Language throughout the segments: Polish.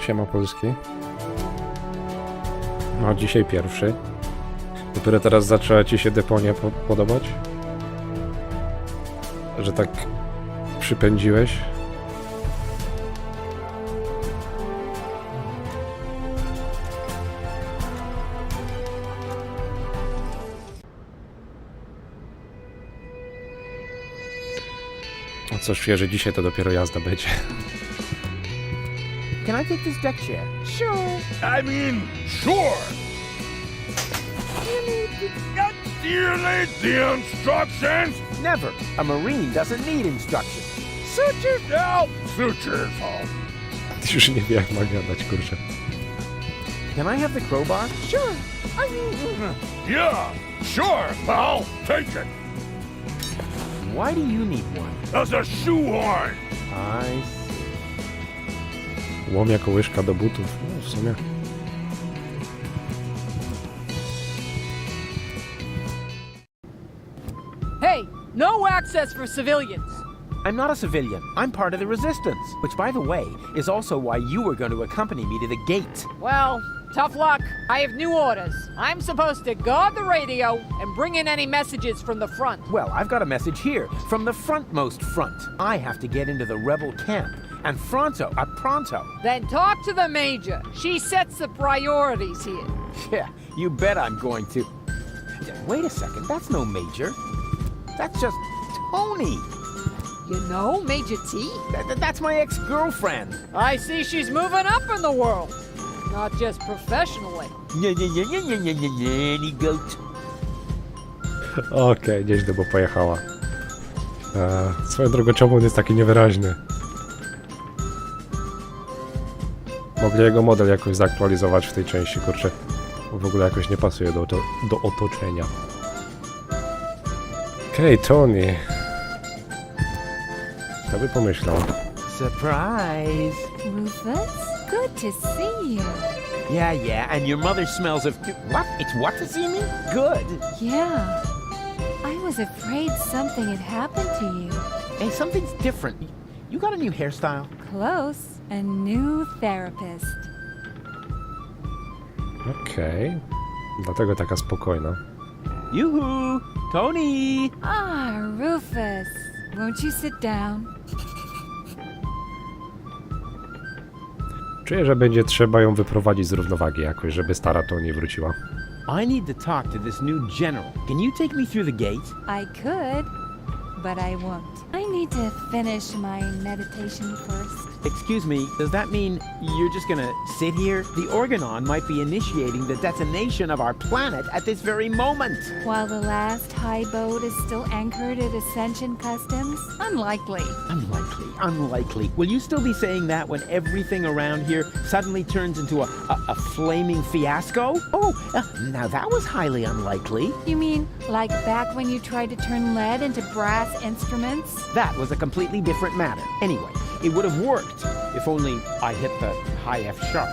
Siema polski. No, dzisiaj pierwszy. Dopiero teraz zaczęła ci się Deponia podobać? Że tak przypędziłeś? No cóż, świeży, dzisiaj to dopiero jazda będzie. Can I take this deck chair? Sure. I mean, sure. You need the instructions. Never. A Marine doesn't need instructions. Suit yourself. Suit yourself. Już nie wie jak ma gadać, kurczę. Can I have the crowbar? Sure. Yeah, sure, pal. Take it. Why do you need one? As a shoehorn. I see. Łom jako łyżka do butów. No, w sumie. Hey, no access for civilians. I'm not a civilian. I'm part of the resistance. Which, by the way, is also why you were going to accompany me to the gate. Well, tough luck. I have new orders. I'm supposed to guard the radio and bring in any messages from the front. Well, I've got a message here from the frontmost front. I have to get into the rebel camp. And pronto. Then talk to the major. She sets the priorities here. Yeah, you bet I'm going to. Wait a second, that's no major. That's just Tony. You know Major T? That's my ex-girlfriend. I see she's moving up in the world. Not just professionally. Any goat. Okej, nieźle, bo pojechała. Swoją drogą, czemu on jest taki niewyraźny? Mogli jego model jakoś zaktualizować w tej części, kurczę. Bo w ogóle jakoś nie pasuje do otoczenia. Okej, Tony. Kto by pomyślał? Surprise. Rufus, good to see you. Yeah, and your mother smells of... What? It's what to see me? Good. Yeah. I was afraid something had happened to you. Hey, something's different. You got a new hairstyle? Close. A new therapist. Okej. Dlatego taka spokojna. Yoo-hoo! Tony! Ah, Rufus. Won't you sit down? Czuję, że będzie trzeba ją wyprowadzić z równowagi jakoś, żeby stara Tony wróciła. I need to talk to this new general. Can you take me through the gate? I could, but I won't. I need to finish my meditation first. Excuse me, does that mean you're just gonna sit here? The Organon might be initiating the detonation of our planet at this very moment. While the last high boat is still anchored at Ascension Customs? Unlikely. Unlikely. Will you still be saying that when everything around here suddenly turns into a flaming fiasco? Oh, now that was highly unlikely. You mean like back when you tried to turn lead into brass instruments? That was a completely different matter. Anyway, it would have worked if only I hit the high F sharp.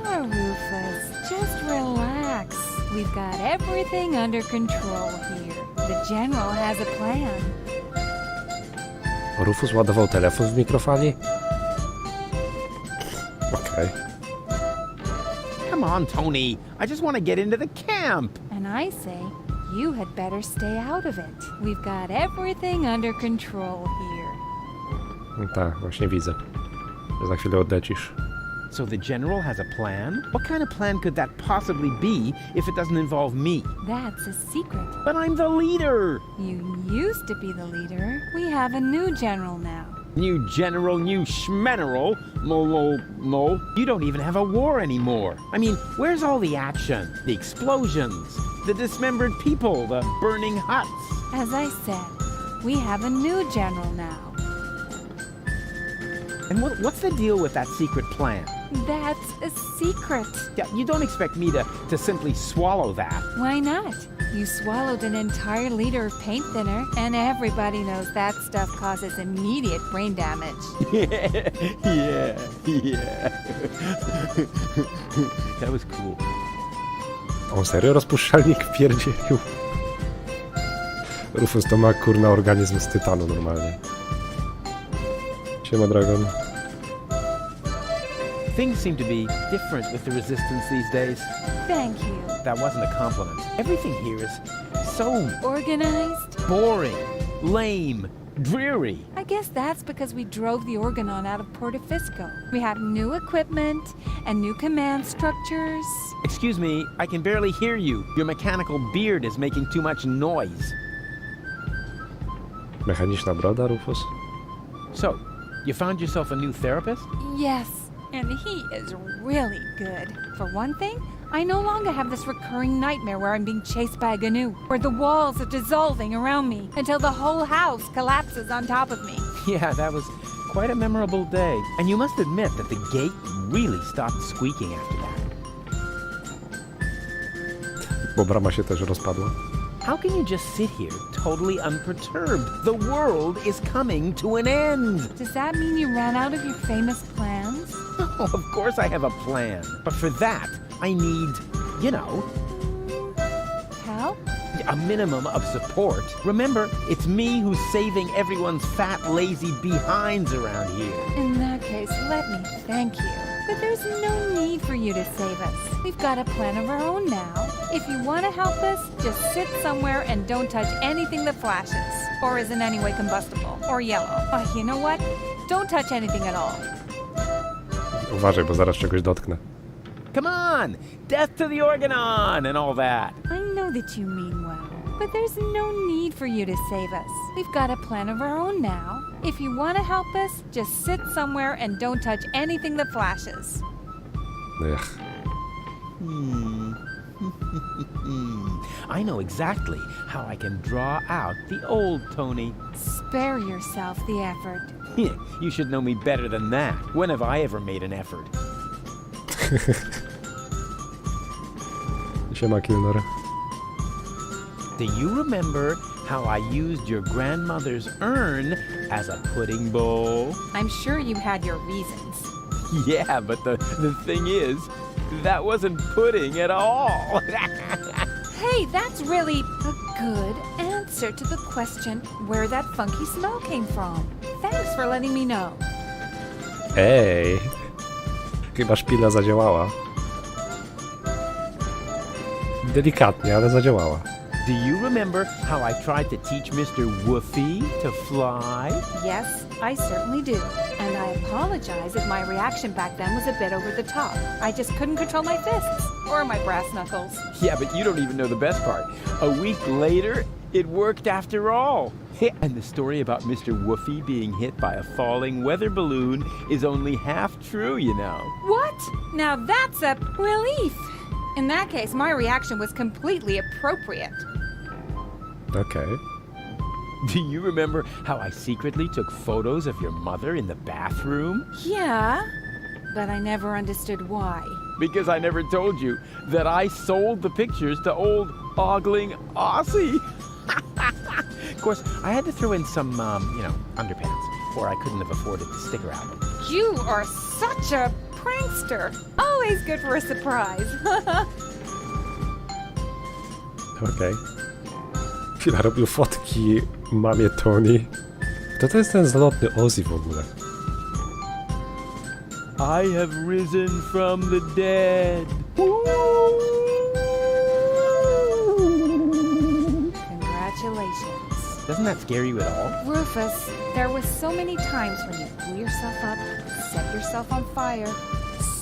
Oh, Rufus, just relax. We've got everything under control here. The General has a plan. Rufus ładował telefon w mikrofali? Okej. Come on, Tony. I just want to get into the camp. And I say, you had better stay out of it. We've got everything under control here. No tak, właśnie widzę. Że za chwilę odlecisz. So the general has a plan? What kind of plan could that possibly be if it doesn't involve me? That's a secret. But I'm the leader! You used to be the leader. We have a new general now. New general, new schmeneral. No. You don't even have a war anymore. I mean, where's all the action? The explosions? The dismembered people? The burning huts? As I said, we have a new general now. And what's the deal with that secret plan? That's a secret. Yeah, you don't expect me to simply swallow that. Why not? You swallowed an entire liter of paint thinner, and everybody knows that stuff causes immediate brain damage. Yeah. That was cool. On serio rozpuszczalnik wpierdzielił? Rufus to ma kurna organizm z tytanu normalnie. Siema, Dragon. Things seem to be different with the resistance these days. Thank you. That wasn't a compliment. Everything here is so Organized? boring, lame, dreary. I guess that's because we drove the Organon out of Portofisco. We have new equipment and new command structures. Excuse me, I can barely hear you. Your mechanical beard is making too much noise. Mechaniczna broda, Rufus? So, you found yourself a new therapist? Yes, and he is really good. For one thing, I no longer have this recurring nightmare where I'm being chased by a GNU, where the walls are dissolving around me until the whole house collapses on top of me. Yeah, that was quite a memorable day. And you must admit that the gate really stopped squeaking after that. Bo brama się też rozpadła. How can you just sit here totally unperturbed? The world is coming to an end. Does that mean you ran out of your famous plans? Oh, of course I have a plan. But for that, I need, you know, Help? a minimum of support. Remember, it's me who's saving everyone's fat, lazy behinds around here. In that case, let me thank you. But there's no need for you to save us. We've got a plan of our own now. If you want to help us, just sit somewhere and don't touch anything that flashes, or is in any way combustible, or yellow. Oh, you know what? Don't touch anything at all. Uważaj, bo zaraz czegoś dotknę. Come on! Death to the Organon and all that. I know that you mean well, but there's no need for you to save us. We've got a plan of our own now. If you want to help us, just sit somewhere and don't touch anything that flashes. Ech. I know exactly how I can draw out the old Tony. Spare yourself the effort. You should know me better than that. When have I ever made an effort? Siema, Kilnor. Do you remember how I used your grandmother's urn as a pudding bowl? I'm sure you had your reasons. Yeah, but the thing is, that wasn't pudding at all. Hey, that's really a good answer to the question where that funky smell came from. Thanks for letting me know. Ej! Chyba szpila zadziałała. Delikatnie, ale zadziałała. Do you remember how I tried to teach Mr. Woofy to fly? Yes, I certainly do. And I apologize if my reaction back then was a bit over the top. I just couldn't control my fists or my brass knuckles. Yeah, but you don't even know the best part. A week later, it worked after all. And the story about Mr. Woofy being hit by a falling weather balloon is only half true, you know. What? Now that's a relief. In that case, my reaction was completely appropriate. Okej. Do you remember how I secretly took photos of your mother in the bathroom? Yeah, but I never understood why. Because I never told you that I sold the pictures to old ogling Aussie. Of course, I had to throw in some, underpants, or I couldn't have afforded the sticker album. You are such a prankster. Always good for a surprise. Okej. Chwila, robił fotki mamie Tony. Kto to jest ten zlotny Ozzy w ogóle? I have risen from the dead. Congratulations. Doesn't that scare you at all? Rufus, there was so many times when you blew yourself up, set yourself on fire,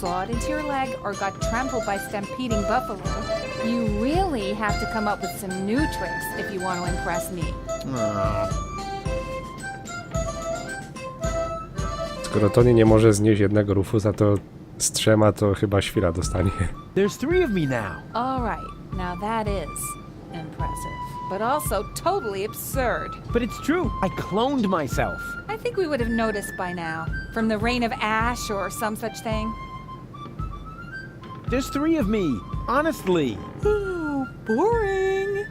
sawed into your leg, or got trampled by stampeding buffalo. You really have to come up with some new tricks if you want to impress me. Skoro Tony nie może znieść jednego Rufusa, to z trzema to chyba świra dostanie. There's 3 of me now. All right, now that is impressive, but also totally absurd. But it's true. I cloned myself. I think we would have noticed by now, from the rain of ash or some such thing. There's 3 of me. Honestly. Ooh, boring.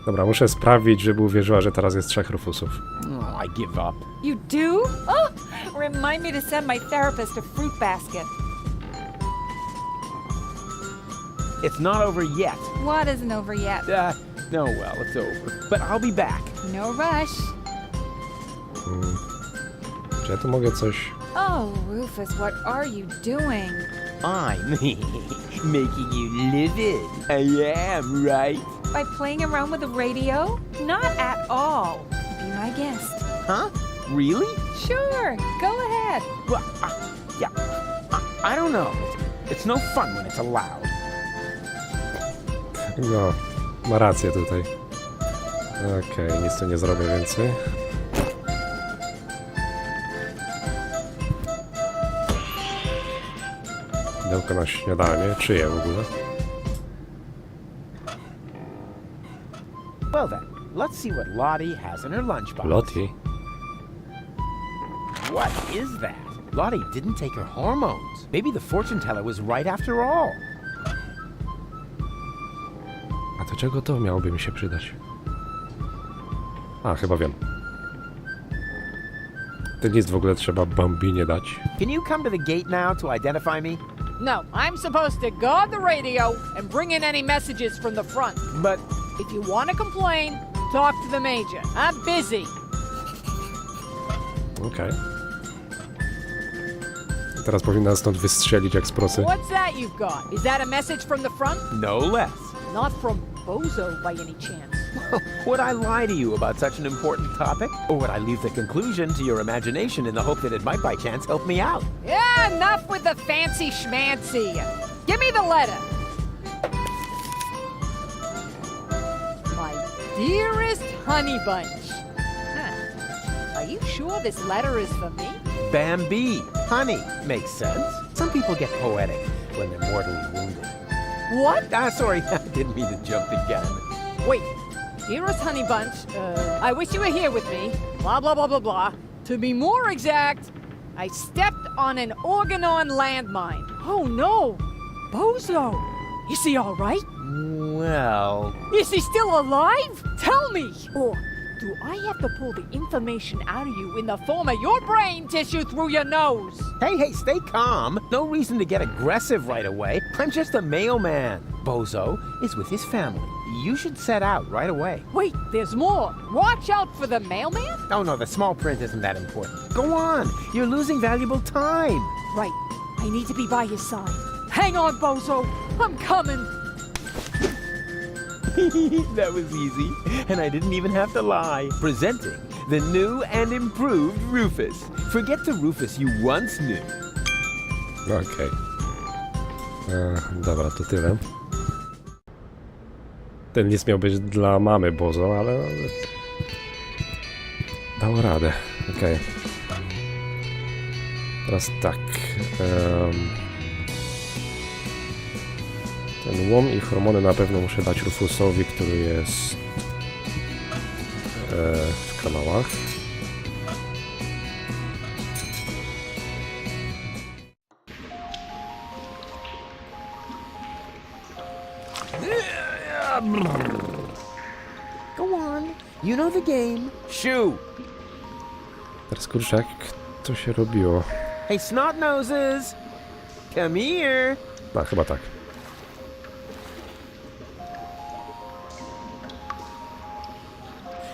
Dobra, muszę sprawić, żeby uwierzyła, że teraz jest 3 Rufusów. Oh, I give up. You do? Oh, remind me to send my therapist a fruit basket. It's not over yet. What isn't over yet? No, well, it's over. But I'll be back. No rush. Czy ja tu mogę coś... Oh, Rufus, what are you doing? I'm making you live it. I am, right? By playing around with the radio? Not at all. Be my guest. Huh? Really? Sure, go ahead. Well, yeah. I don't know. It's no fun when it's allowed. No, ma rację tutaj. Okej, nic tu nie zrobię więcej. Pudełko na śniadanie. Czyje w ogóle? Well then, let's see what Lottie has in her lunchbox. Lottie? What is that? Lottie didn't take her hormones. Maybe the fortune teller was right after all. A do czego to miałoby mi się przydać? A, chyba wiem. Ten list w ogóle trzeba Bambinie dać. Can you come to the gate now to identify me? No, I'm supposed to guard the radio and bring in any messages from the front. But If you want to complain, talk to the major. I'm busy. Okej. Teraz powinna stąd wystrzelić jak z prosy. What's that you've got? Is that a message from the front? no less. Not from Bozo by any chance. Would I lie to you about such an important topic? Or would I leave the conclusion to your imagination in the hope that it might by chance help me out? Yeah, enough with the fancy schmancy. Give me the letter. My dearest honey bunch. Huh. Are you sure this letter is for me? Bambi, honey, makes sense. Some people get poetic when they're mortally wounded. What? Sorry, I didn't mean to jump the gun. Wait. Dearest honey bunch, I wish you were here with me. Blah, blah, blah, blah, blah. To be more exact, I stepped on an organon landmine. Oh no! Bozo! Is he all right? Well, Is he still alive? Tell me! Or do I have to pull the information out of you in the form of your brain tissue through your nose? hey, stay calm. No reason to get aggressive right away. I'm just a mailman. Bozo is with his family. You should set out right away. Wait, there's more. Watch out for the mailman? Oh no, the small print isn't that important. Go on. You're losing valuable time. Right. I need to be by his side. Hang on, Bozo. I'm coming. That was easy, and I didn't even have to lie. Presenting the new and improved Rufus. Forget the Rufus you once knew. Okej. Dobra, to tyle. Ten list miał być dla mamy Bozo, ale... Dało radę. Okej. Teraz tak. Ten łom i hormony na pewno muszę dać Rufusowi, który jest w kanałach. Go on. You know the game. Shoo. Teraz kurczę, jak to się robiło? Hey, snot noses. Come here. A, chyba tak.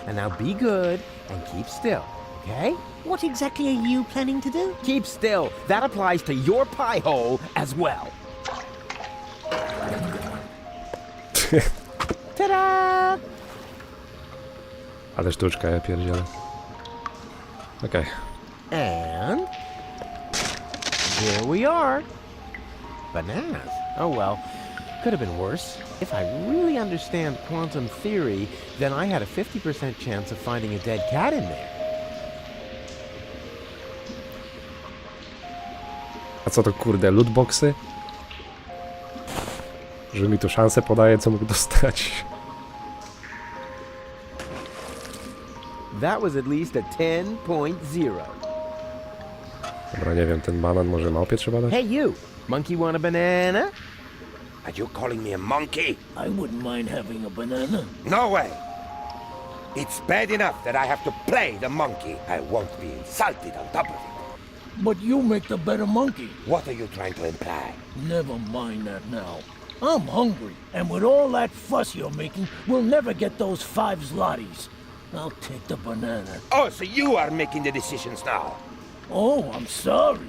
And now be good and keep still, okay? What exactly are you planning to do? Keep still. That applies to your pie hole as well. Ta-da! Ale sztuczka, ja pierdzielę. Okej. And here we are. Bananas. Oh well, could have been worse. If I really understand quantum theory, then I had a 50% chance of finding a dead cat in there. A co to kurde, lootboxy? Że mi tu szansę podaje, co mógł dostać. That was at least a 10.0. Dobra, nie wiem, ten banan może małpie trzeba dać? Hey you, monkey want a banana? Are you calling me a monkey? I wouldn't mind having a banana. No way! It's bad enough that I have to play the monkey. I won't be insulted on top of it. But you make the better monkey. What are you trying to imply? Never mind that now. I'm hungry, and with all that fuss you're making, we'll never get those 5 zlotys. I'll take the banana. Oh, so you are making the decisions now. Oh, I'm sorry.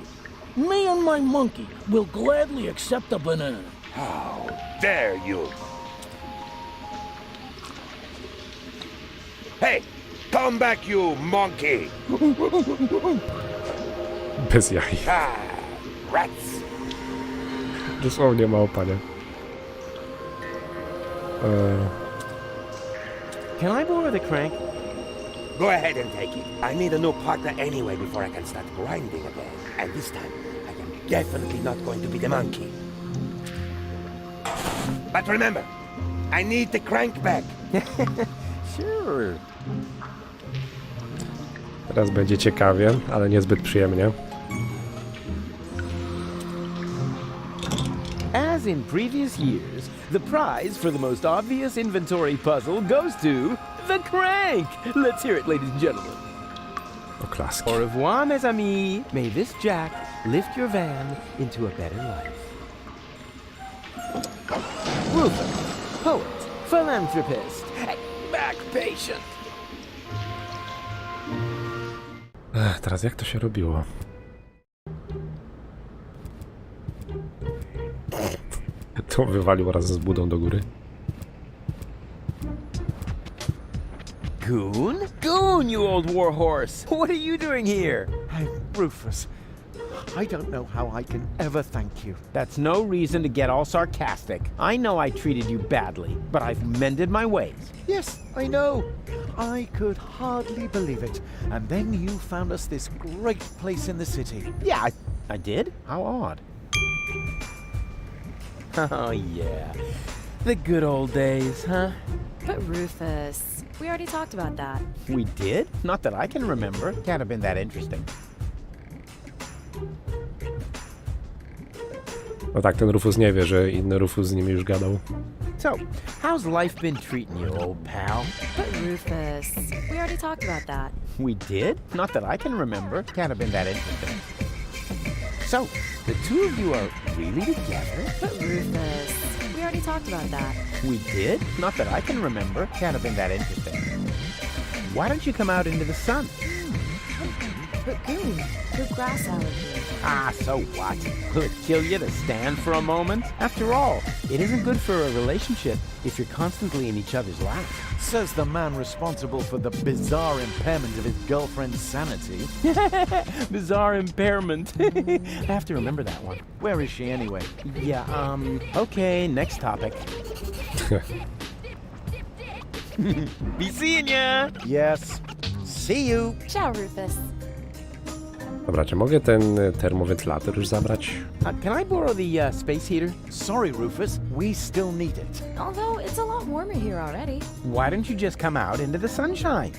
Me and my monkey will gladly accept a banana. How dare you! Hey, come back, you monkey! Bez jaj. Ah, rats! Dosłownie małpa, nie? Can I borrow the crank? Go ahead and take it. I need a new partner anyway before I can start grinding again. And this time, I am definitely not going to be the monkey. But remember, I need the crank back. Sure. Teraz będzie ciekawie, ale niezbyt przyjemnie. As in previous years, the prize for the most obvious inventory puzzle goes to the crank. Let's hear it, ladies and gentlemen. Oklaski. Au revoir, mes amis. May this jack lift your van into a better life. Ruther, poet, philanthropist, back patient. Teraz jak to się robiło? To wywalił razem z budą do góry. Goon? Goon, you old warhorse! What are you doing here? Hey, Rufus, I don't know how I can ever thank you. That's no reason to get all sarcastic. I know I treated you badly, but I've mended my ways. Yes, I know. I could hardly believe it. And then you found us this great place in the city. Yeah, I did? How odd. Oh, yeah. The good old days, huh? But Rufus, we already talked about that. We did? Not that I can remember. Can't have been that interesting. No tak, ten Rufus nie wie, że inny Rufus z nimi już gadał. So, how's life been treating you, old pal? But Rufus, we already talked about that. We did? Not that I can remember. Can't have been that interesting. So, the two of you are really together? But Rufus, we already talked about that. We did? Not that I can remember. Can't have been that interesting. Why don't you come out into the sun? But Goon, your grass allergy. Ah, so what? Will it kill you to stand for a moment? After all, it isn't good for a relationship if you're constantly in each other's lap. Says the man responsible for the bizarre impairment of his girlfriend's sanity. Bizarre impairment. I have to remember that one. Where is she anyway? Yeah, okay, next topic. Be seeing ya! Yes. See you. Ciao, Rufus. Dobra, czy mogę ten termowentylator już zabrać? Can I borrow the space heater? Sorry, Rufus. We still need it. Although it's a lot warmer here already. Why don't you just come out into the sunshine?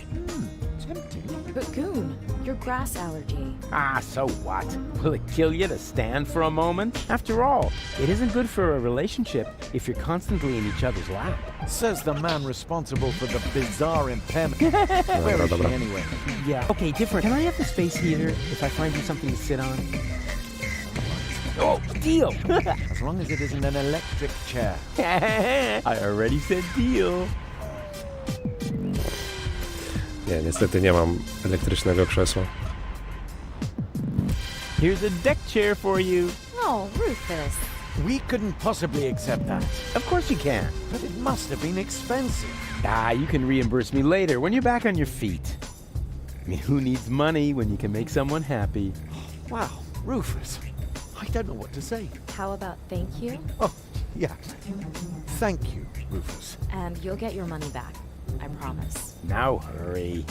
Tempting. But Goon, your grass allergy. Ah, so what? Will it kill you to stand for a moment? After all, it isn't good for a relationship if you're constantly in each other's lap. Says the man responsible for the bizarre impairment. Where is she dobra. anyway? Yeah. Okay, different. Can I have the space heater if I find you something to sit on? Oh, deal! As long as it isn't an electric chair. I already said deal. Nie, niestety nie mam elektrycznego krzesła. Here's a deck chair for you. No, Rufus. We couldn't possibly accept that. Of course you can. But it must have been expensive. Ah, you can reimburse me later when you're back on your feet. I mean, who needs money when you can make someone happy? Wow, Rufus. I don't know what to say. How about thank you? Oh, yeah. Thank you, Rufus. And you'll get your money back. I promise. Now hurry.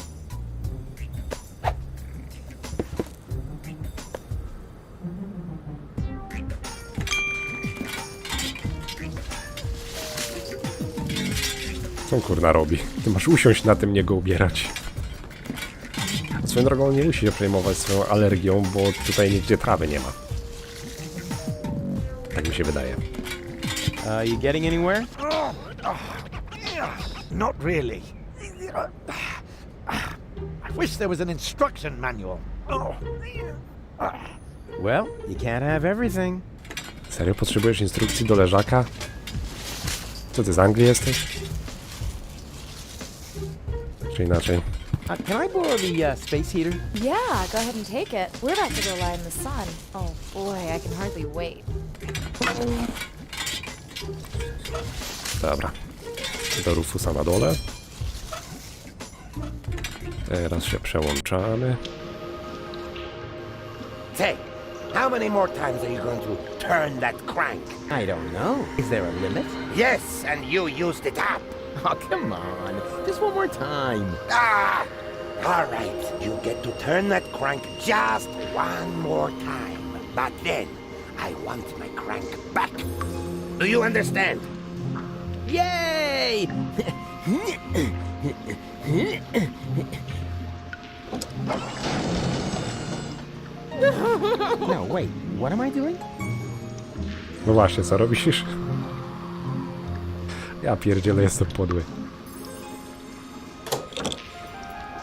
Co on kurna robi? Ty masz usiąść na tym, nie go ubierać. Swoją drogą nie musi się przejmować swoją alergią, bo tutaj nigdzie trawy nie ma. Tak mi się wydaje. You getting anywhere? Not really. I wish there was an instruction manual. Well, you can't have everything. Serio? Potrzebujesz instrukcji do leżaka? Co ty, z Anglii jesteś? Tak czy inaczej. Can I borrow the space heater? Yeah, go ahead and take it. We're about to go lie in the sun. Oh boy, I can hardly wait. Dobra. Do Rufusa na dole. Teraz się przełączamy. Say, how many more times are you going to turn that crank? I don't know. Is there a limit? Yes, and you used it up. Oh, come on. Just one more time. Ah! All right, you get to turn that crank just one more time. But then, I want my crank back. Do you understand? Yay! No, wait. What am I doing? No właśnie, co robisz? Ja pierdzielę, jestem podły.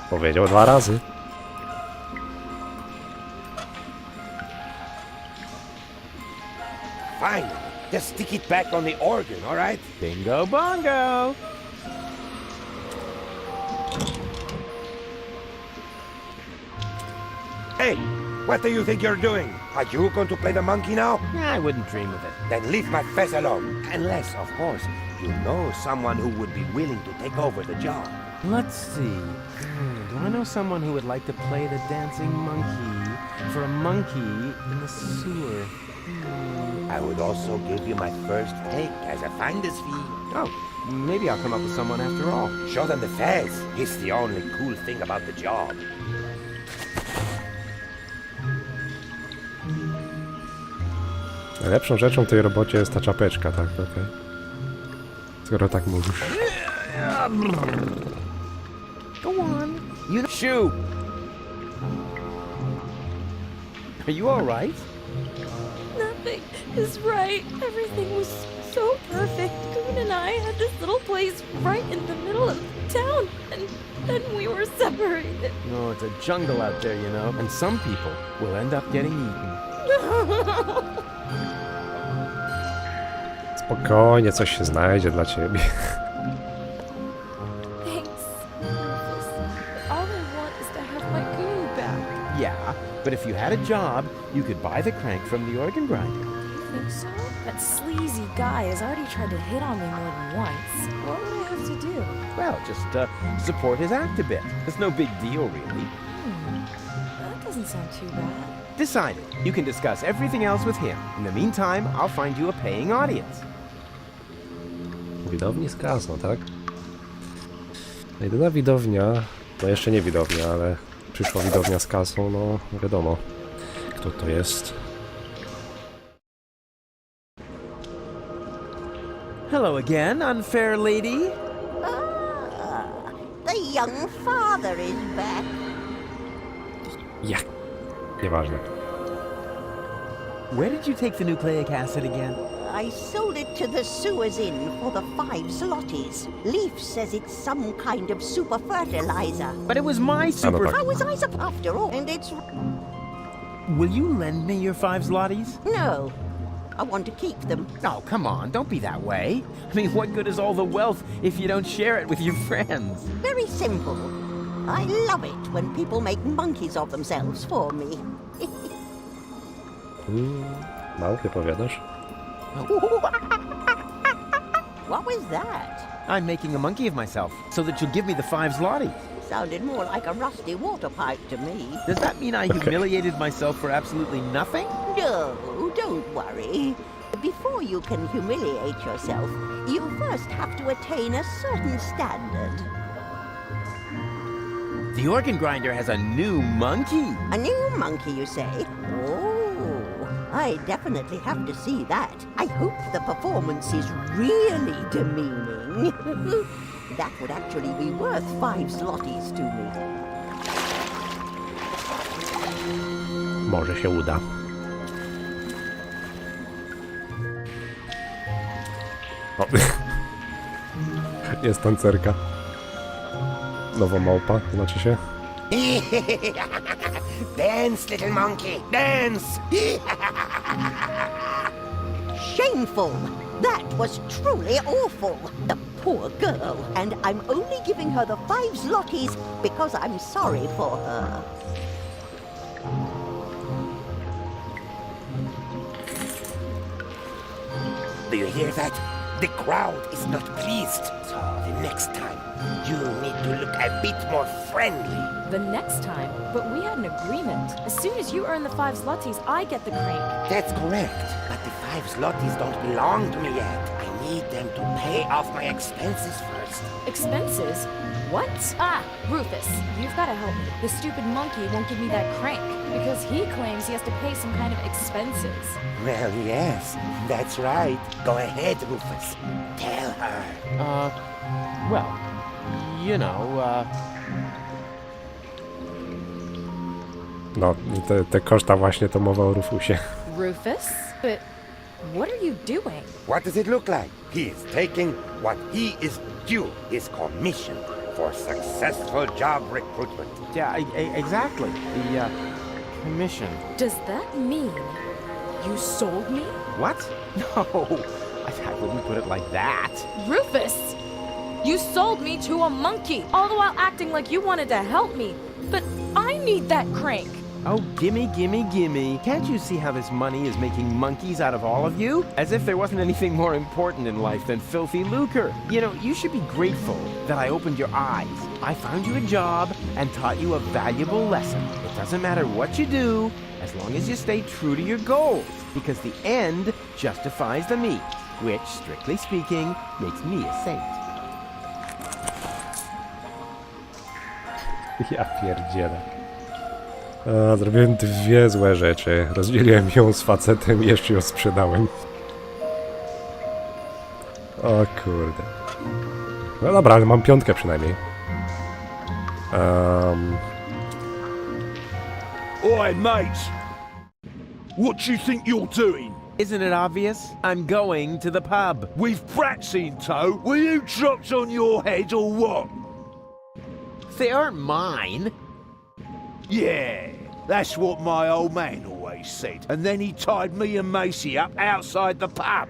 Powiedział 2 razy. Fine. Just stick it back on the organ, all right? Bingo bongo! Hey, what do you think you're doing? Are you going to play the monkey now? I wouldn't dream of it. Then leave my fez alone. Unless, of course, you know someone who would be willing to take over the job. Let's see. Do I know someone who would like to play the dancing monkey for a monkey in the sewer? I would also give you my first take as a finder's fee. Oh, maybe I'll come up with someone after all. Show them the fez. It's the only cool thing about the job. Najlepszą rzeczą w tej robocie jest ta czapeczka, tak? Okej. Skoro tak mówisz. Go on. You shoot. Are you all right? Nothing is right. Everything was so perfect. Goon and I had this little place right in the middle of town, and then we were separated. No, it's a jungle out there, you know, and some people will end up getting eaten. Spokojnie, coś się znajdzie dla ciebie. Thanks, Rufus. All I want is to have my goon back. Yeah, but if you had a job, you could buy the crank from the organ grinder. You think so? That sleazy guy has already tried to hit on me more than once. What would I have to do? Well, just support his act a bit. It's no big deal, really. That doesn't sound too bad. Decided. You can discuss everything else with him. In the meantime, I'll find you a paying audience. Widowni z kasą, tak? Jedyna widownia, no jeszcze nie widownia, ale przyszła widownia z kasą, no wiadomo, kto to jest. Hello again, unfair lady. The young father is back. Ja. Nieważne. Where did you take the nucleic acid again? I sold it to the sewers inn for the 5 zlotys. Leaf says it's some kind of super fertilizer. But it was my super... tak. How was I supposed after all? And it's... Will you lend me your 5 zlotys? No. I want to keep them. Oh, come on, don't be that way. I mean, what good is all the wealth if you don't share it with your friends? Very simple. I love it when people make monkeys of themselves for me. Małpie powiadasz? What was that? I'm making a monkey of myself so that you'll give me the 5 zlotys. Sounded more like a rusty water pipe to me. Does that mean I humiliated myself for absolutely nothing? No, don't worry. Before you can humiliate yourself, you first have to attain a certain standard. The organ grinder has a new monkey. A new monkey, you say? Oh, I definitely have to see that. I hope the performance is really demeaning. That would actually be worth 5 zlotys to me. Może się uda. O. Jest tancerka. Nowa małpa, znaczy się. Dance, little monkey, dance! Shameful! That was truly awful! The poor girl, and I'm only giving her the 5 zlotys because I'm sorry for her. Do you hear that? The crowd is not pleased. So the next time, you need to look a bit more friendly. The next time? But we had an agreement. As soon as you earn the 5 zlotys, I get the crank. That's correct. But the 5 zlotys don't belong to me yet. I need them to pay off my expenses first. Expenses? What? Ah, Rufus, you've got to help me. The stupid monkey won't give me that crank because he claims he has to pay some kind of expenses. Well, yes, that's right. Go ahead, Rufus. Tell her. Well, you know, No, te koszta właśnie to mowa o Rufusie. Rufus? But what are you doing? What does it look like? He is taking what he is due, his commission for successful job recruitment. yeah, exactly. The, commission. Does that mean you sold me? What? No, I wouldn't put it like that. Rufus! You sold me to a monkey, all the while acting like you wanted to help me. But I need that crank. Oh, gimme, gimme, gimme. Can't you see how this money is making monkeys out of all of you? As if there wasn't anything more important in life than filthy lucre. You know, you should be grateful that I opened your eyes. I found you a job and taught you a valuable lesson. It doesn't matter what you do, as long as you stay true to your goals, because the end justifies the means, which, strictly speaking, makes me a saint. Ja pierdzielę. Zrobiłem 2 złe rzeczy. Rozdzieliłem ją z facetem i jeszcze ją sprzedałem. O kurde. No dobra, ale mam 5 przynajmniej. Oi, mate! What do you think you're doing? Isn't it obvious? I'm going to the pub. With brats in tow? Were you dropped on your head or what? They aren't mine. Yeah, that's what my old man always said. And then he tied me and Macy up outside the pub.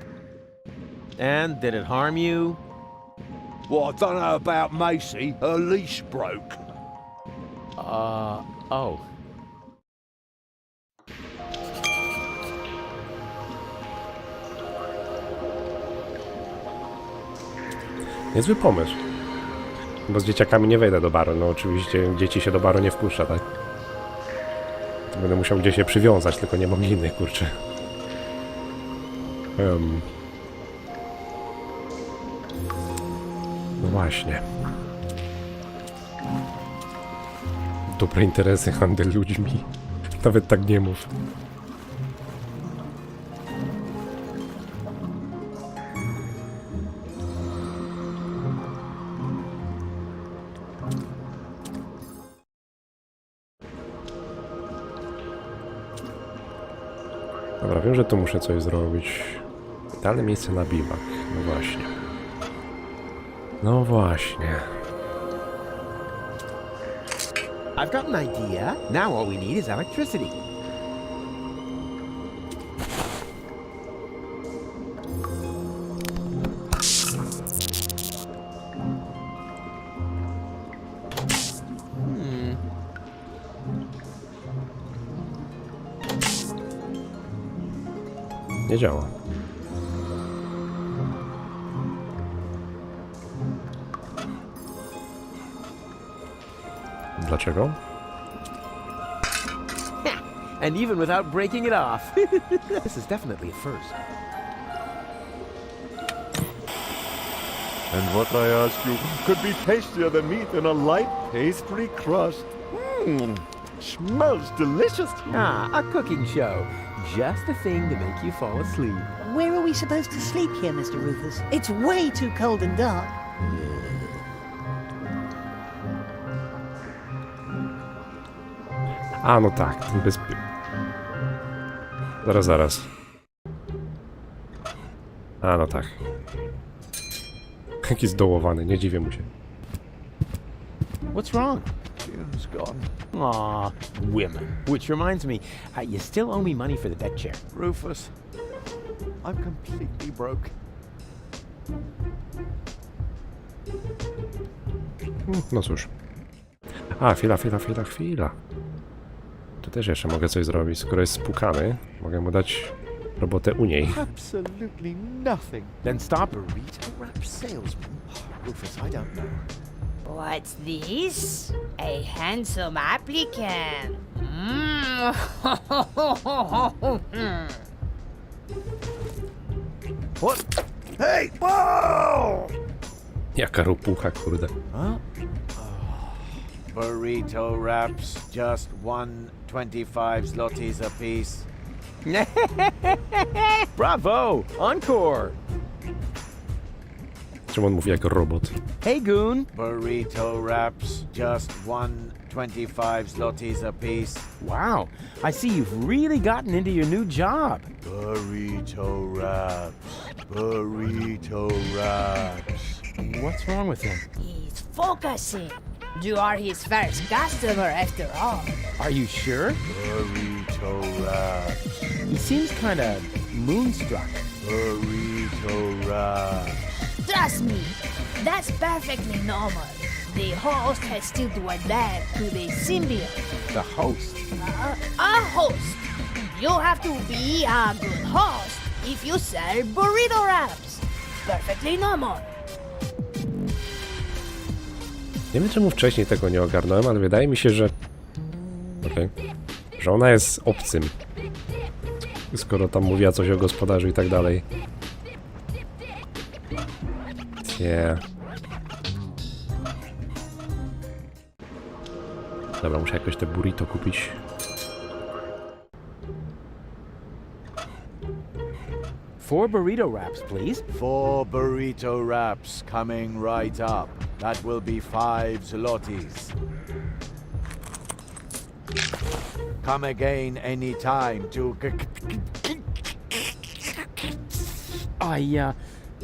And did it harm you? Well, I don't know about Macy. Her leash broke. Oh. Niezły pomysł. Bo z dzieciakami nie wejdę do baru. No oczywiście dzieci się do baru nie wpuszcza, tak? To będę musiał gdzieś się przywiązać, tylko nie mam gliny, kurczę. No właśnie. Dobre interesy, handel ludźmi. Nawet tak nie mów. Dobra, wiem, że tu muszę coś zrobić. Idealne miejsce na biwak. No właśnie. No właśnie. I've got an idea. Now all we need is electricity. Nie działa. Dlaczego? And even without breaking it off. This is definitely a first. And what I ask you could be tastier than meat in a light pastry crust. Smells delicious. Ah, a cooking show. Just the thing to make you fall asleep. Where are we supposed to sleep here, Mr. Rufus? It's way too cold and dark. A, no tak, ten Zaraz. A, no tak. Jaki zdołowany, nie dziwię mu się. What's wrong? June's gone. Aw, women. Which reminds me, you still owe me money for the deck chair. Rufus, I'm completely broke. No cóż. A, chwila. Tu też jeszcze mogę coś zrobić. Skoro jest spłukany, mogę mu dać robotę u niej. Absolutely nothing. Then stop. Burrito wrap salesman? Rufus, I don't know. What's this? A handsome applicant. What? Hey, whoa! Jaka ropucha, kurde. Huh? Burrito wraps, just 1.25 zlotys a piece. Bravo! Encore! Czemu on mówi jak robot? Hey, goon! Burrito wraps, just 1.25 zlotys a piece. Wow, I see you've really gotten into your new job. Burrito wraps. Burrito wraps. What's wrong with him? He's focusing. You are his first customer after all. Are you sure? Burrito wraps. He seems kind of moonstruck. Burrito wraps. Trust me, that's perfectly normal. The host has still to adapt to the symbiote. The host. A host. You have to be a good host if you sell burrito wraps. Perfectly normal. Nie wiem, czemu wcześniej tego nie ogarnąłem, ale wydaje mi się, że... Okej. Że ona jest obcym. Skoro tam mówiła coś o gospodarzu i tak dalej. Dobra, muszę jakoś te burrito kupić. Four burrito wraps, please. 4 burrito wraps coming right up. That will be 5 zlotys. Come again anytime to...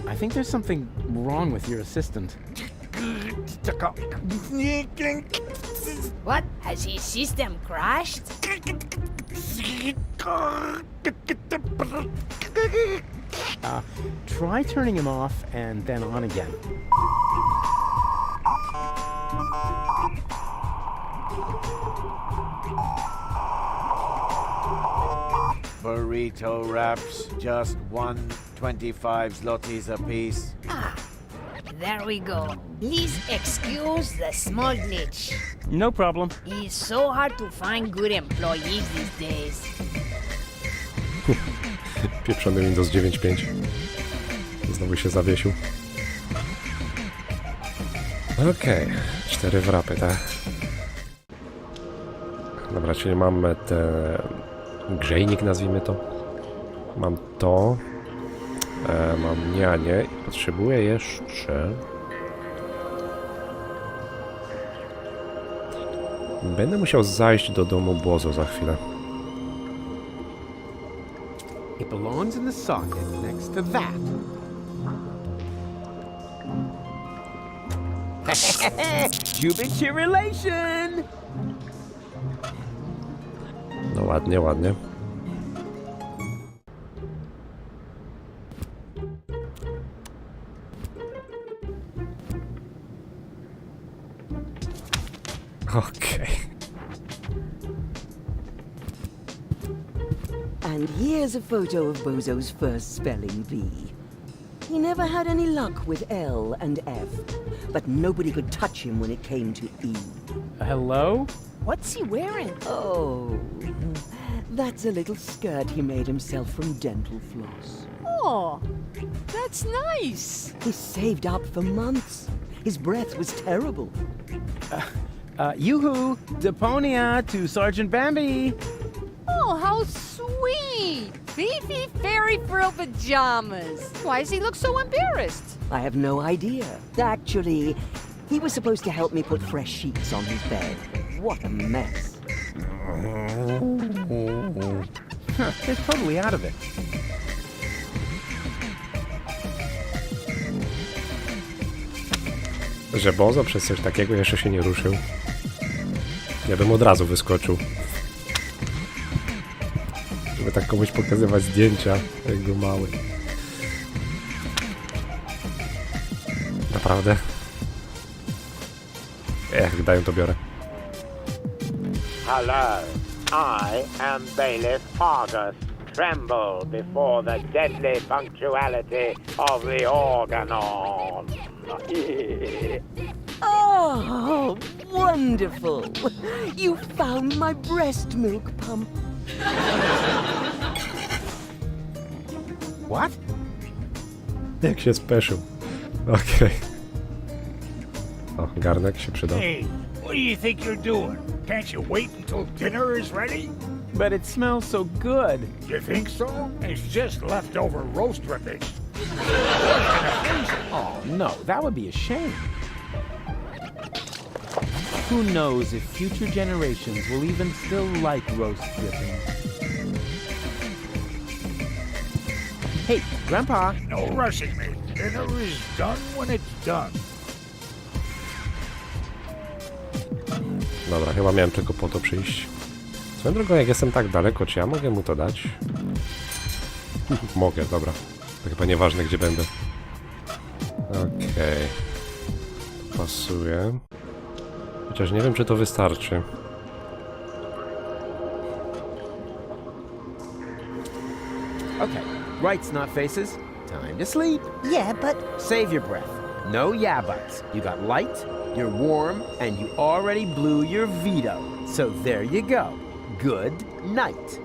I think there's something wrong with your assistant. What? Has his system crashed? Try turning him off and then on again. Burrito wraps, just 1.25 zlotys a piece. There we go. Please excuse the small glitch. No problem. It's so hard to find good employees these days. Pieprzony Windows 9.5. Znowu się zawiesił. Okej. 4 wrapy, tak? Dobra, czyli mamy ten grzejnik, nazwijmy to. Mam to. Mam nianie i potrzebuję jeszcze... Będę musiał zajść do domu Bozo za chwilę. It belongs in the socket next to that. Cubic relation! No ładnie, ładnie. Okay. And here's a photo of Bozo's first spelling bee. He never had any luck with L and F, but nobody could touch him when it came to E. Hello? What's he wearing? Oh, that's a little skirt he made himself from dental floss. Oh, that's nice. He saved up for months. His breath was terrible. Yoo-hoo! Deponia to Sergeant Bambi! Oh, how sweet. Fifi fairy frill pajamas. Why does he look so embarrassed? I have no idea. Actually, he was supposed to help me put fresh sheets on his bed. What a mess. They're totally out of it. Że Bozo przez coś takiego jeszcze się nie ruszył. Ja bym od razu wyskoczył. Żeby tak komuś pokazywać zdjęcia, jak był mały. Naprawdę? Jak dają, to biorę. Hello, I am Bailiff Argus. Tremble before the deadly punctuality of the organon. Oh, wonderful! You found my breast milk pump. What? Jak się speszył. Okej. O, garnek się przydał. Hey, what do you think you're doing? Can't you wait until dinner is ready? But it smells so good. You think so? It's just leftover roast drippings. Oh, no, that would be a shame. Who knows if future generations will even still like roast drippings? Hey, Grandpa! No rushing me. Dinner is done when it's done. Dobra, chyba miałem tylko po to przyjść. Swoją drogą, jak jestem tak daleko, czy ja mogę mu to dać? Mogę, dobra. To chyba nieważne, gdzie będę. Okej. Pasuje. Chociaż nie wiem, czy to wystarczy. Okay, rights, not faces. Time to sleep. Yeah, but Save your breath. No yeah buts. You got light, you're warm, and you already blew your veto. So there you go. Good night.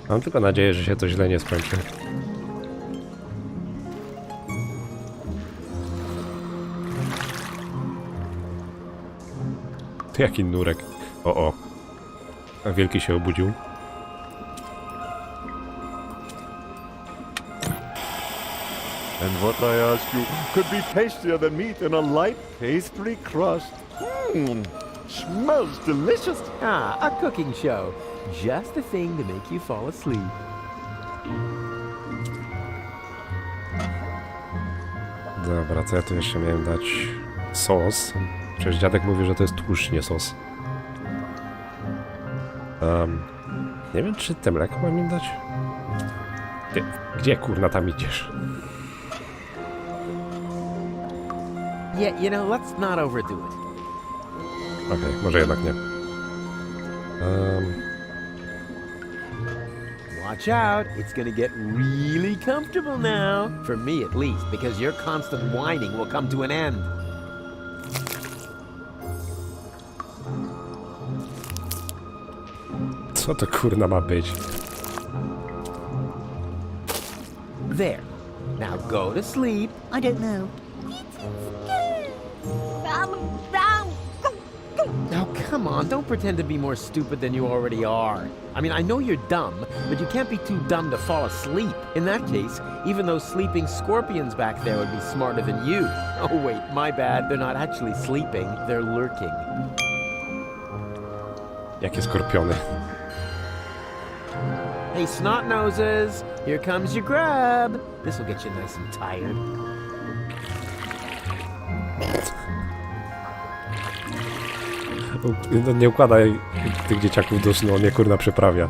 Mam tylko nadzieję, że się to źle nie skończy. To jaki nurek. O. A wielki się obudził. And what I ask you could be tastier than meat in a light pastry crust. Smells delicious. Ah, a cooking show. Just the thing to make you fall asleep. Dobra, co ja tu jeszcze miałem dać? Sos. Przecież dziadek mówi, że to jest tłuszcz, nie sos. Nie wiem, czy te mleko mam im dać? Ty, gdzie kurna tam idziesz? Yeah, you know, let's not overdo it. Okej, może jednak nie. Watch out, it's gonna get really comfortable now. For me at least, because your constant whining will come to an end. Co to kurna ma być? There. Now go to sleep. I don't know. Now come on, don't pretend to be more stupid than you already are. I mean, I know you're dumb, but you can't be too dumb to fall asleep. In that case, even those sleeping scorpions back there would be smarter than you. Oh wait, my bad, they're not actually sleeping, they're lurking. Jakie skorpiony? Hey, snot noses, here comes your grub. This will get you nice and tired. No, nie układaj tych dzieciaków do snu, on je kurna przeprawia.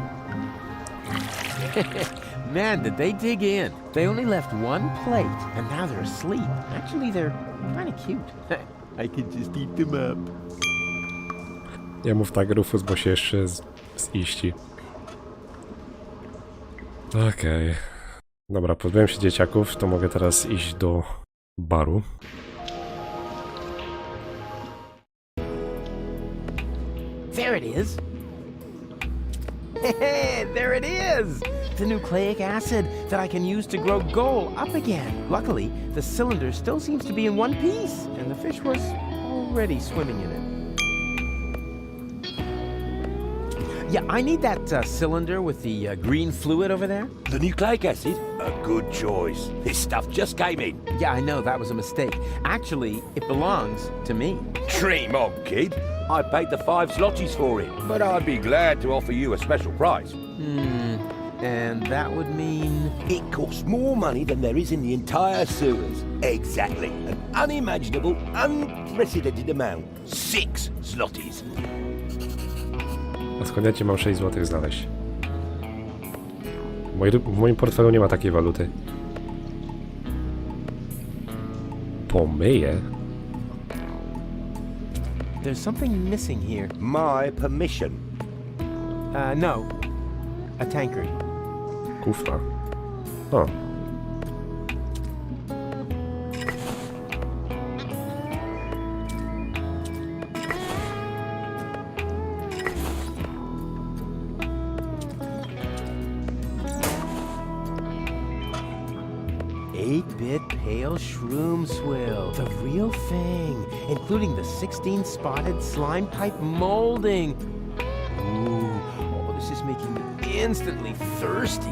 Man, did they dig in. They only left one plate, and now they're asleep. Actually, they're kind of cute. I could just eat them up. Nie mów tak, Rufus, bo się jeszcze ziści. Okej. Dobra, pozbyłem się dzieciaków, to mogę teraz iść do baru. There it is. There it is! The nucleic acid that I can use to grow gold up again. Luckily, the cylinder still seems to be in one piece, and the fish was already swimming in it. Yeah, I need that cylinder with the green fluid over there. The nucleic acid? A good choice. This stuff just came in. Yeah, I know, that was a mistake. Actually, it belongs to me. Dream on, kid. I paid the 5 zlotys for it, but I'd be glad to offer you a special price. And that would mean... It costs more money than there is in the entire sewers. Exactly. An unimaginable, unprecedented amount. 6 zlotys. A skąd ja ci mam 6 zł znaleźć? W moim portfelu nie ma takiej waluty. Pomyję? There's something missing here. My permission. No. A tankard. Kufla. O. Eight-bit pale shroom swill. The real thing, including the 16-spotted slime pipe molding. Ooh, oh, this is making me instantly thirsty.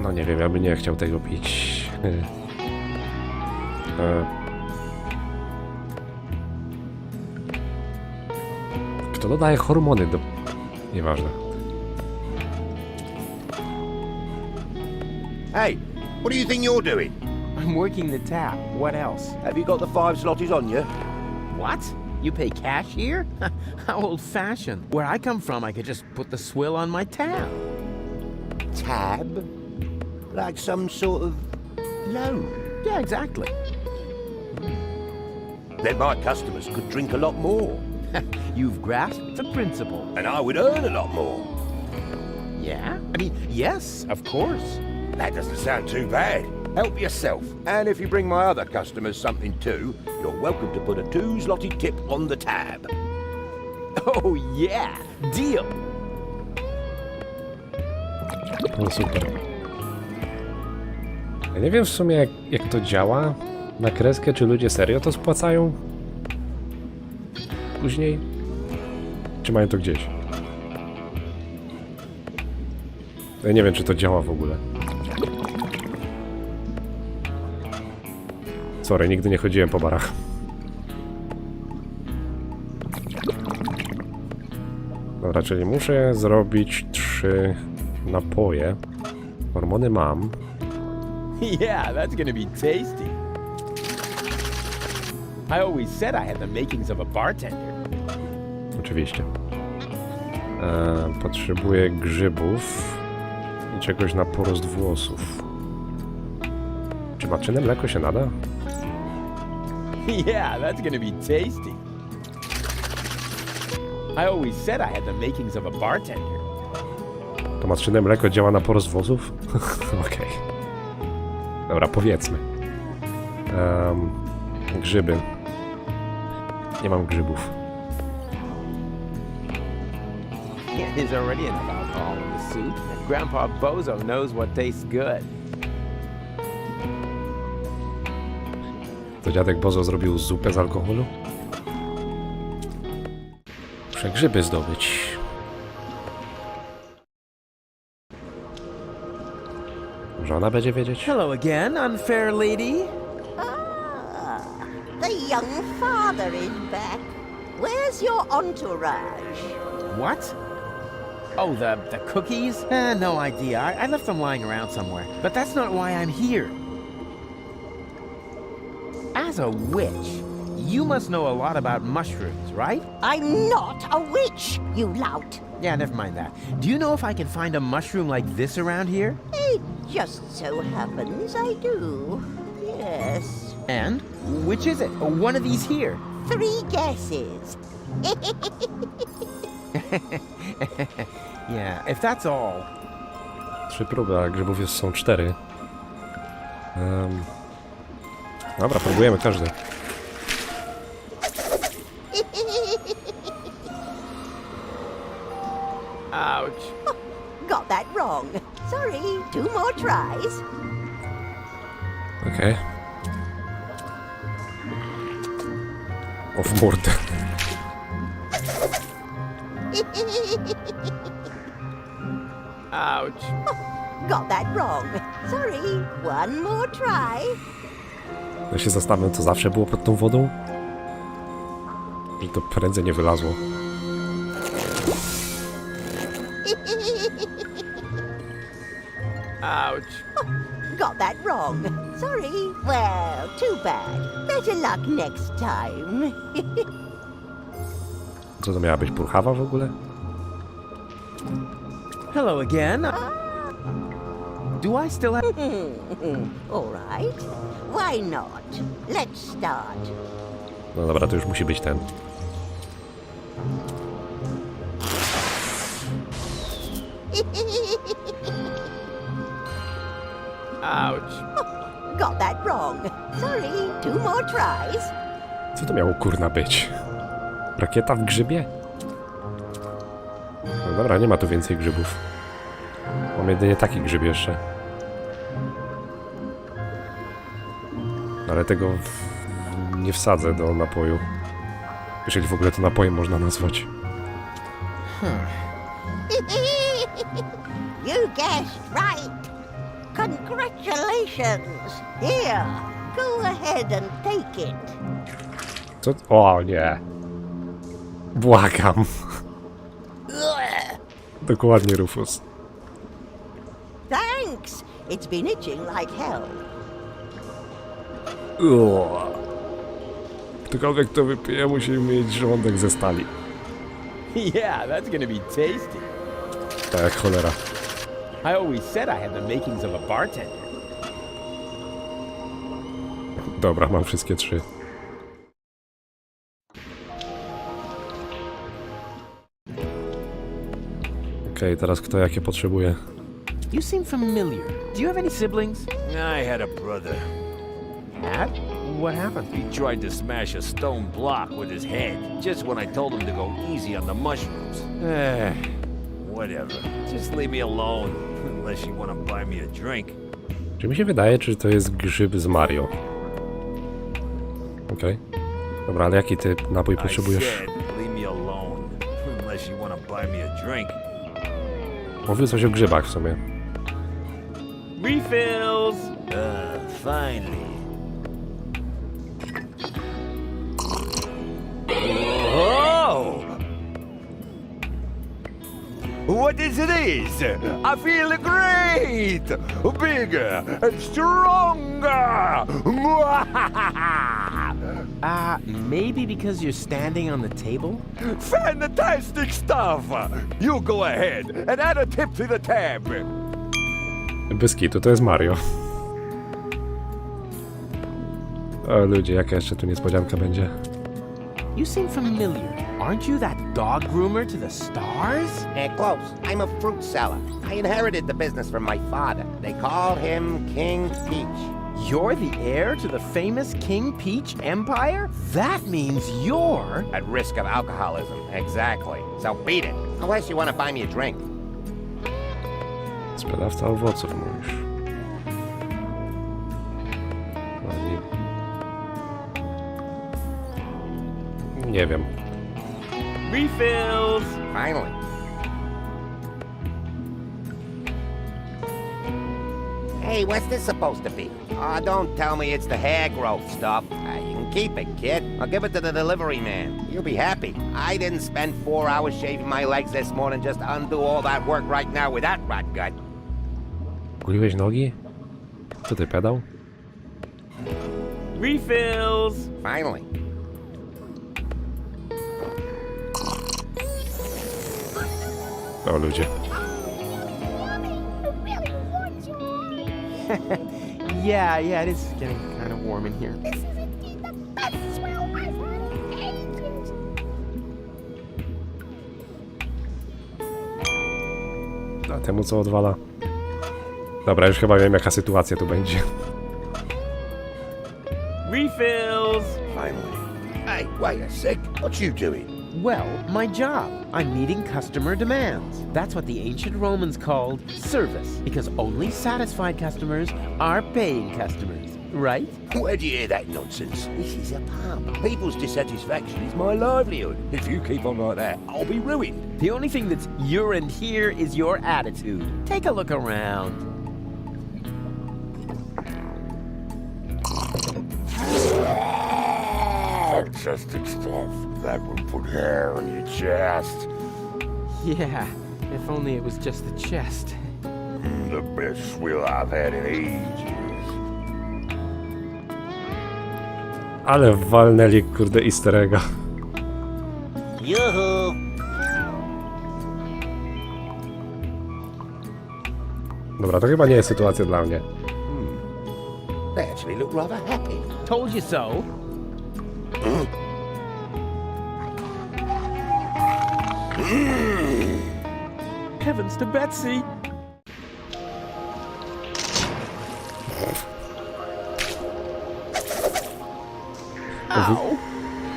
No nie wiem, ja bym nie chciał tego pić. Kto dodaje hormony do... Nieważne. Hey, what do you think you're doing? I'm working the tap. What else? Have you got the 5 zlotys on you? What? You pay cash here? How old-fashioned. Where I come from, I could just put the swill on my tab. Tab? Like some sort of loan? Yeah, exactly. Then my customers could drink a lot more. You've grasped the principle. And I would earn a lot more. Yeah? I mean, yes, of course. That doesn't sound too bad. Help yourself. And if you bring my other customers something too, you're welcome to put a 2 zloty tip on the tab. Oh yeah, deal. No super. Ja nie wiem w sumie jak to działa na kreskę, czy ludzie serio to spłacają później? Czy mają to gdzieś? Ja nie wiem, czy to działa w ogóle. Sorry, nigdy nie chodziłem po barach. Dobra, czyli muszę zrobić 3 napoje. Hormony mam. Yeah, that's gonna be tasty. I always said I had the makings of a bartender. Oczywiście. Potrzebuję grzybów i czegoś na porost włosów. Czy maczyne mleko się nada? Yeah, that's gonna be tasty. I always said I had the makings of a bartender. To maczyne mleko działa na porost włosów? Okej. Dobra, powiedzmy. Grzyby. Nie mam grzybów. There's already enough alcohol in the soup. Grandpa Bozo knows what tastes good. To dziadek Bozo zrobił zupę z alkoholu? Muszę grzyby zdobyć. Może ona będzie wiedzieć? Hello again, unfair lady. Ah, the young father is back. Where's your entourage? What? Oh, the cookies? No idea. I left them lying around somewhere. But that's not why I'm here. As a witch, you must know a lot about mushrooms, right? I'm not a witch, you lout. Yeah, never mind that. Do you know if I can find a mushroom like this around here? It just so happens I do. Yes. And which is it? One of these here. 3 guesses. Yeah, if that's all. 3 próby, a grzybów są 4. Dobra, próbujemy każdy. Ouch. Got that wrong. Sorry, 2 more tries. Okej. O, w mordę. Ouch. Got that wrong. Sorry, 1 more try. Ja się zastanawiam, co zawsze było pod tą wodą? Że to prędzej nie wylazło. Ouch. Got that wrong. Sorry. Well, too bad. Better luck next time. Co to miała być, purchawa w ogóle? Hello again. Do I still have... All right. Why not? Let's start. No dobra, to już musi być ten. Ouch. Got that wrong. Sorry. 2 more tries. Co to miało kurna być? Rakieta w grzybie? No dobra, nie ma tu więcej grzybów. Mam jedynie taki grzyb jeszcze. Ale tego nie wsadzę do napoju. Jeżeli w ogóle to napojem można nazwać. You guessed right. Congratulations. Here, go ahead and take it. Co? O nie. Błagam. Dokładnie, Rufus. Thanks. It's been itching like hell. Ktokolwiek to wypije, musi mieć żołądek ze stali. Yeah, that's gonna be tasty. Tak jak cholera. I always said I had the makings of a bartender. Dobra, mam wszystkie 3. Okej, teraz kto jakie potrzebuje? You seem familiar. Do you have any siblings? I had a brother. Had? What happened? He tried to smash a stone block with his head, just when I told him to go easy on the mushrooms. Whatever. Just leave me alone, unless you want to buy me a drink. Czy mi się wydaje, czy to jest grzyb z Mario? Okej. Dobra, ale jaki ty napój potrzebujesz? I said, leave me alone, unless you want to buy me a drink. Mówił coś o grzybach w sumie. Refills! Finally. Oh! What is this? I feel great! Bigger and stronger! Maybe because you're standing on the table? Fantastic stuff! You go ahead and add a tip to the tab. Bez kitu, to jest Mario. O ludzie, jaka jeszcze tu niespodzianka będzie? You seem familiar. Aren't you that dog groomer to the stars? Close. I'm a fruit seller. I inherited the business from my father. They called him King Peach. You're the heir to the famous King Peach Empire? That means you're... At risk of alcoholism, exactly. So beat it. Unless you want to buy me a drink. Sprzedawca owoców, mówisz. Nie wiem. Refills! Finally. Hey, what's this supposed to be? Oh, don't tell me it's the hair growth stuff. You can keep it, kid. I'll give it to the delivery man. You'll be happy. I didn't spend 4 hours shaving my legs this morning just to undo all that work right now with that rat gut. Guliłeś nogi? Co ty, pedał? Refills! Finally. O ludzie. Yeah, it is getting kind of warm in here. A temu co odwala? Dobra, już chyba wiem jaka sytuacja tu będzie. Refills! Finally. Hey, wait a sec. What you doing? Well, my job. I'm meeting customer demands. That's what the ancient Romans called service, because only satisfied customers are paying customers, right? Where'd you hear that nonsense? This is a pub. People's dissatisfaction is my livelihood. If you keep on like that, I'll be ruined. The only thing that's urine here is your attitude. Take a look around. Fantastic stuff. That will put hair on your chest. Yeah, if only it was just the chest. The best swill I've had in ages. Ale walnęli, kurde, easter egga. Yoo-hoo! Dobra, to chyba nie jest sytuacja dla mnie. They actually look rather happy. Told you so. Heavens to Betsy.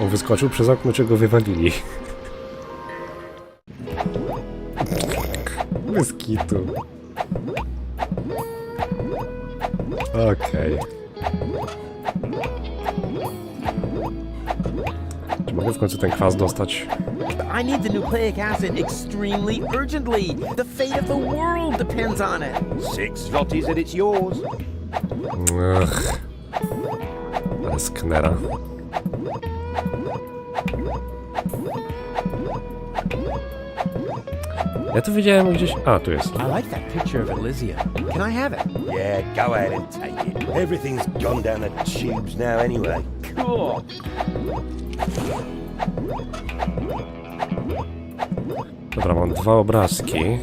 On wyskoczył przez okno, czy go wywalili? Bez kitu. Okej. Czy mogę w końcu ten kwas dostać? I need the nucleic acid extremely urgently. The fate of the world depends on it. 6 zlotys and it's yours. Ech. Ale sknera. Ja tu widziałem gdzieś... A, tu jest. I like that picture of Elysium. Can I have it? Yeah, go ahead and take it. Everything's gone down the tubes now anyway. Cool. Dobra, mam 2 obrazki.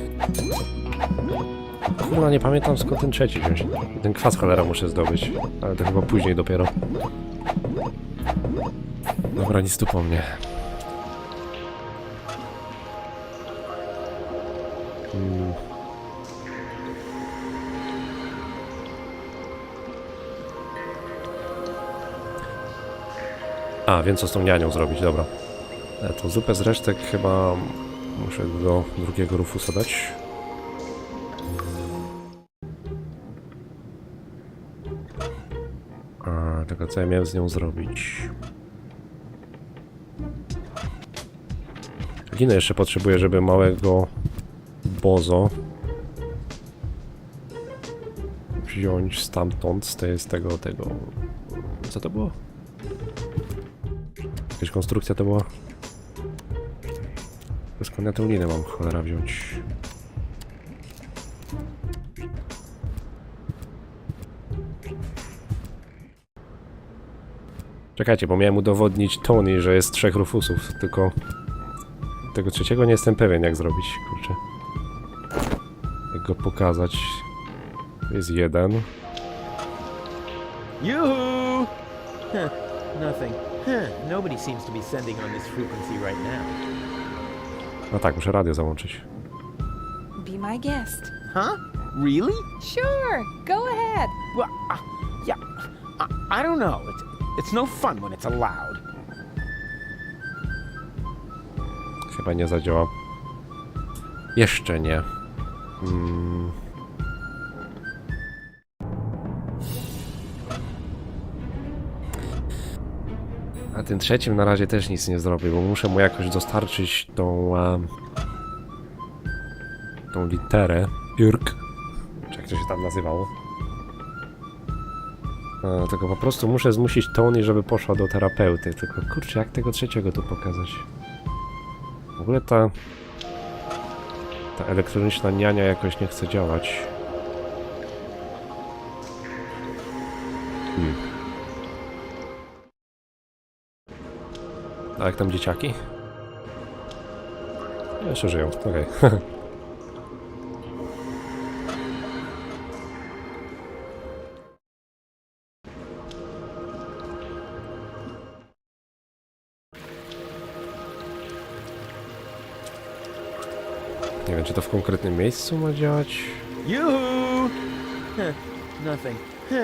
Kurwa, nie pamiętam skąd ten trzeci wziąć. Ten kwas cholera muszę zdobyć. Ale to chyba później dopiero. Dobra, nic tu po mnie. A, wiem co z tą nianią zrobić, dobra. Tą zupę z resztek chyba muszę do drugiego Rufusa dać. A, tylko co ja miałem z nią zrobić? Ginę jeszcze potrzebuję, żeby małego bozo wziąć stamtąd, z tego... Co to było? Jakaś konstrukcja to była? Skąd ja tę linę mam cholera wziąć? Czekajcie, bo miałem udowodnić Tony, że jest 3 Rufusów, tylko tego trzeciego nie jestem pewien jak zrobić, kurczę. Jak go pokazać? Jest 1. Yoo-hoo! Huh, nothing. Huh, nobody seems to be sending on this frequency right now. No tak, muszę radio załączyć. Be my guest. Huh? Really? Sure, go ahead. Well, yeah, I don't know. It's no fun when it's allowed. Chyba nie zadziała. Jeszcze nie. A tym trzecim na razie też nic nie zrobię, bo muszę mu jakoś dostarczyć tą literę. Jurk. Czy jak to się tam nazywało? Tylko po prostu muszę zmusić Tony, żeby poszła do terapeuty. Tylko kurczę, jak tego trzeciego tu pokazać? W ogóle ta elektroniczna niania jakoś nie chce działać. A jak tam dzieciaki? Jeszcze żyją, okej. Nie wiem, czy to w konkretnym miejscu ma działać? Yoo-hoo! Huh, nothing. Huh.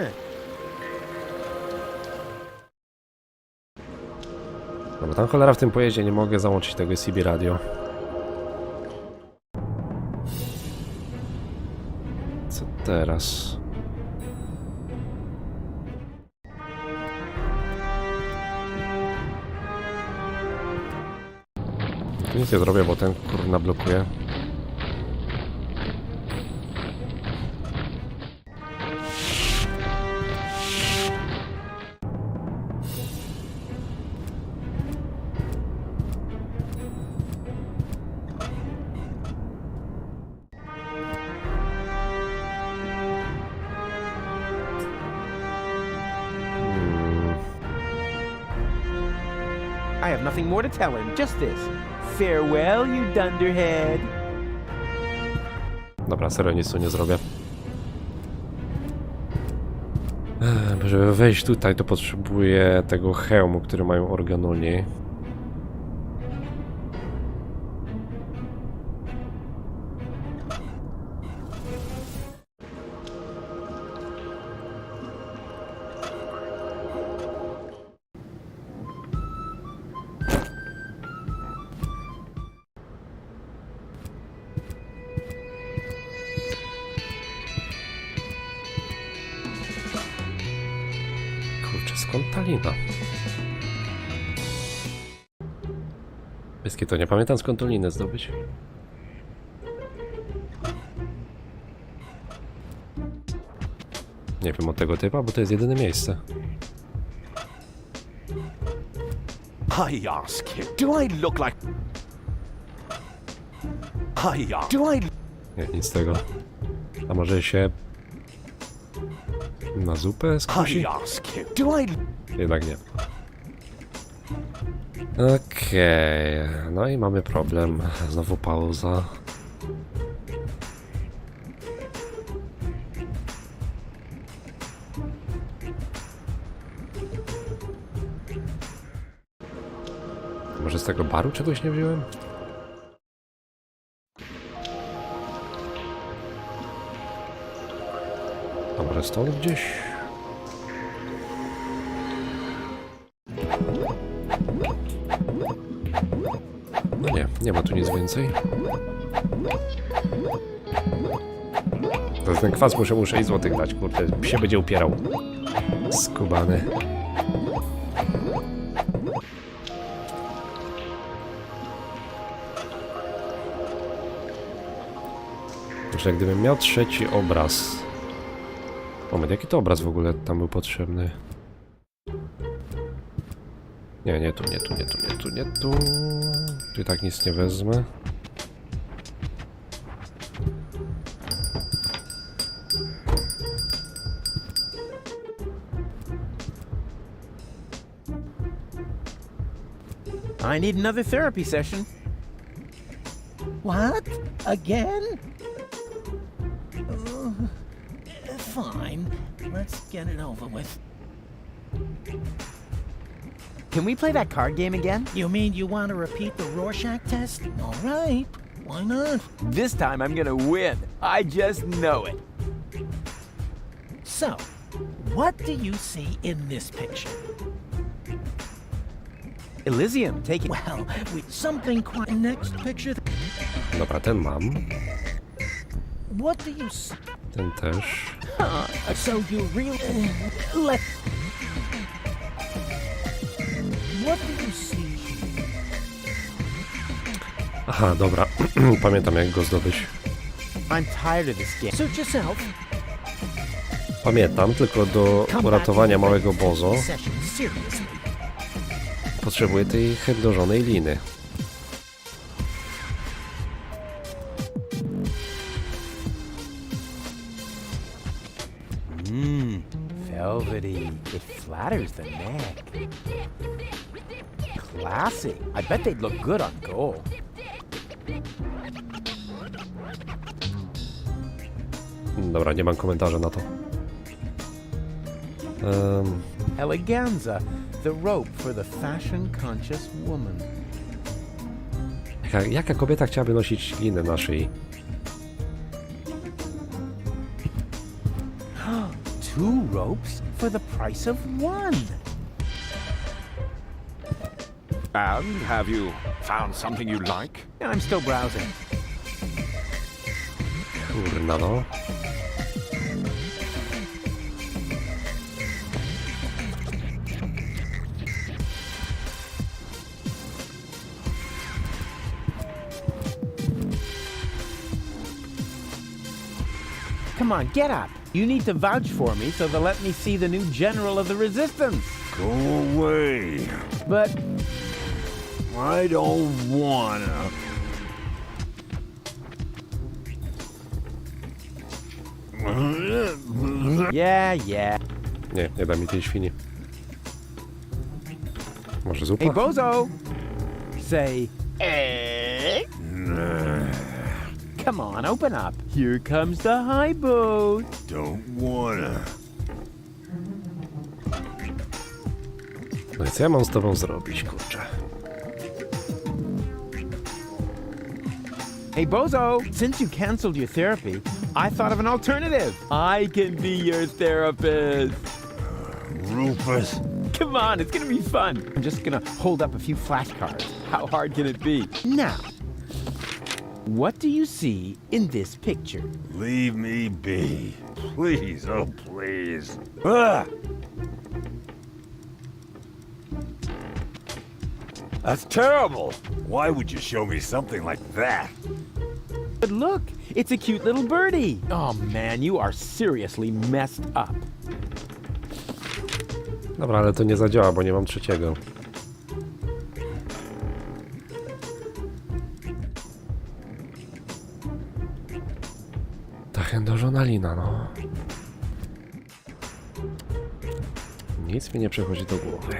No bo tam cholera w tym pojeździe nie mogę załączyć tego CB radio. Co teraz? Nic nie zrobię, bo ten kurna blokuje. I have nothing more to tell him, just this. Farewell, you dunderhead. Dobra, serio nic tu nie zrobię. Żeby wejść tutaj, to potrzebuję tego hełmu, który mają organoni. Skąd ta lina? Wszystkie to nie pamiętam, skąd tą linę zdobyć. Nie wiem od tego typa, bo to jest jedyne miejsce. I ask you, do I look like... Do I... Nie, nic z tego. A może się... na zupę skusi? I ask you, do I... Jednak nie. Okej, no i mamy problem. Znowu pauza. Może z tego baru czegoś nie wziąłem? A może stąd gdzieś? No nie, nie ma tu nic więcej. To ten kwas muszę i złotych dać, kurde, się będzie upierał. Skubany. Może gdybym miał trzeci obraz. Moment, jaki to obraz w ogóle tam był potrzebny? Nie, nie tu, nie tu, nie tu, nie tu, nie tu. Tu i tak nic nie wezmę. I need another therapy session. What? Again? Fine. Let's get it over with. Can we play that card game again? You mean you want to repeat the Rorschach test? All right. Why not? This time I'm gonna win. I just know it. So, what do you see in this picture? Elysium, take it. Well, with something quite... Next picture... Dobra, ten mam. What do you see? Ten też. So you really... Let... What do you see? Aha, dobra. Pamiętam, jak go zdobyć. I'm tired of this game. Suit yourself. Pamiętam, tylko do uratowania małego bozo potrzebuję tej chędożonej liny. Velvety. It flatters the neck. Classy. I bet they'd look good on gold. Dobra, nie mam komentarza na to. Eleganza. The rope for the fashion-conscious woman. Jaka kobieta chciałaby nosić linę na szyi? Two ropes for the price of one. And have you found something you like? I'm still browsing. Kurna no. Come on, get up. You need to vouch for me so they'll let me see the new general of the resistance. Go away. But I don't wanna. yeah. Nie, nie da mi tej świni. Może zupa? Hey, Bozo. Say, egg. Come on, open up. Here comes the high boat. Don't wanna. No i co ja mam z tobą zrobić, kurczę? Hey, Bozo, since you canceled your therapy, I thought of an alternative. I can be your therapist. Rufus. Come on, it's gonna be fun. I'm just gonna hold up a few flashcards. How hard can it be? Now, what do you see in this picture? Leave me be. Please, oh please. Ah! That's terrible. Why would you show me something like that? But look, it's a cute little birdie. Oh man, you are seriously messed up. Dobra, ale to nie zadziała, bo nie mam trzeciego. Ta chędożona lina, no. Nic mi nie przychodzi do głowy.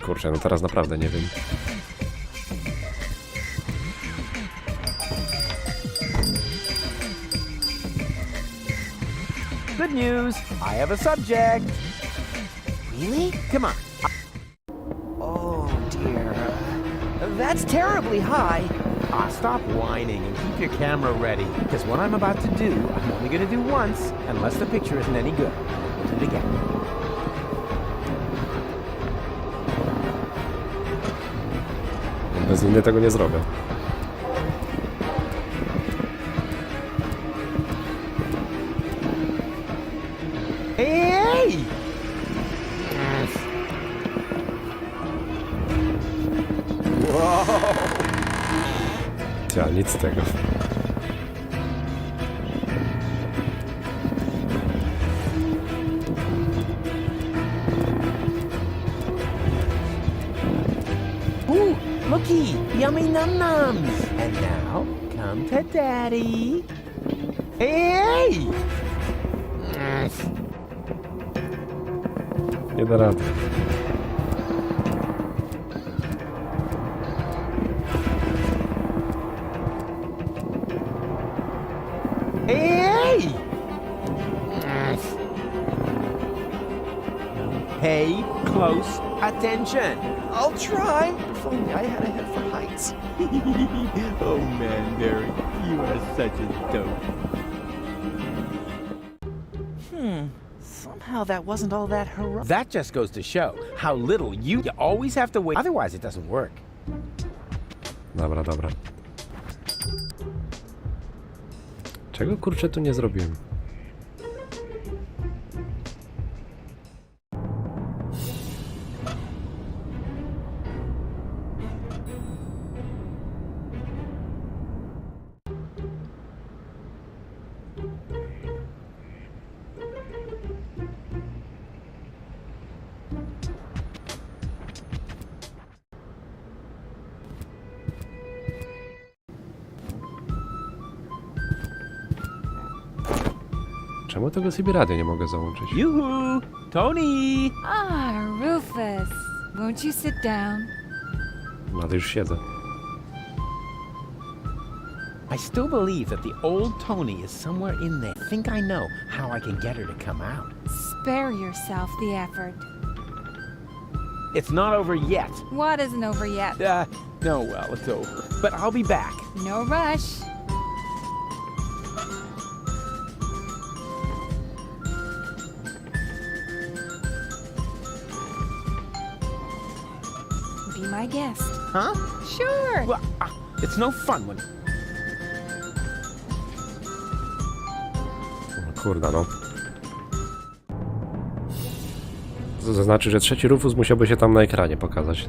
Kurczę, no teraz naprawdę nie wiem. Good news, I have a subject. Really? Come on. Oh dear. That's terribly high. Stop whining and keep your camera ready, because what I'm about to do, I'm only gonna do once, unless the picture isn't any good. We'll do it again. Bez innych tego nie zrobię. Hey! Whoa! Ja, nic z tego. Ooh, looky! Yummy num-nums! And now, come to Daddy. Hey! Nie da rady. Hey! Pay close attention. I'll try. If only I had a head for heights. Oh man, Barry, you are such a dope. Somehow that wasn't all that heroic. That just goes to show how little you always have to wait. Otherwise, it doesn't work. Dobra, dobra. Czego kurczę tu nie zrobiłem? Czemu tego sobie radia nie mogę załączyć? Yoo-hoo! Tony! Ah, Rufus. Won't you sit down? No ale już siedzę. I still believe that the old Tony is somewhere in there. I think I know how I can get her to come out. Spare yourself the effort. It's not over yet. What isn't over yet? No, well, it's over. But I'll be back. No rush. Be my guest. Huh? Sure. Well, it's no fun when... Kurda, no. To znaczy, że trzeci Rufus musiałby się tam na ekranie pokazać.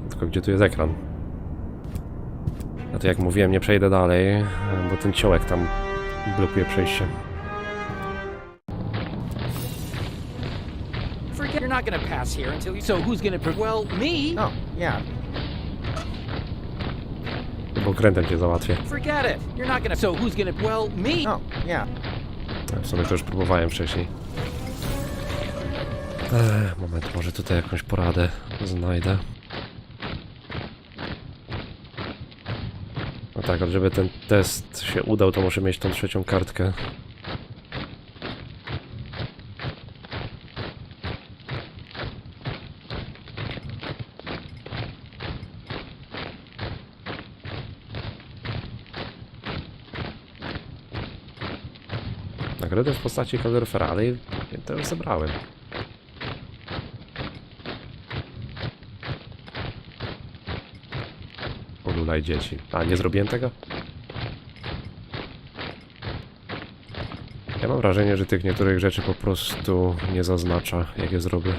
Tylko gdzie tu jest ekran? No to jak mówiłem, nie przejdę dalej, bo ten ciołek tam blokuje przejście. Forget you're not gonna pass here until you... So who's gonna... Well, me? Oh, yeah. Bo krętem cię załatwię. Forget it. You're not gonna... So who's gonna... Well, me? Oh, yeah. W sumie to już próbowałem wcześniej. Moment, może tutaj jakąś poradę znajdę. No tak, ale żeby ten test się udał, to muszę mieć tą trzecią kartkę. Nagrodę w postaci kaloryfera, ale to już zebrałem. Olulaj dzieci. A, nie zrobiłem tego? Ja mam wrażenie, że tych niektórych rzeczy po prostu nie zaznacza, jak je zrobię.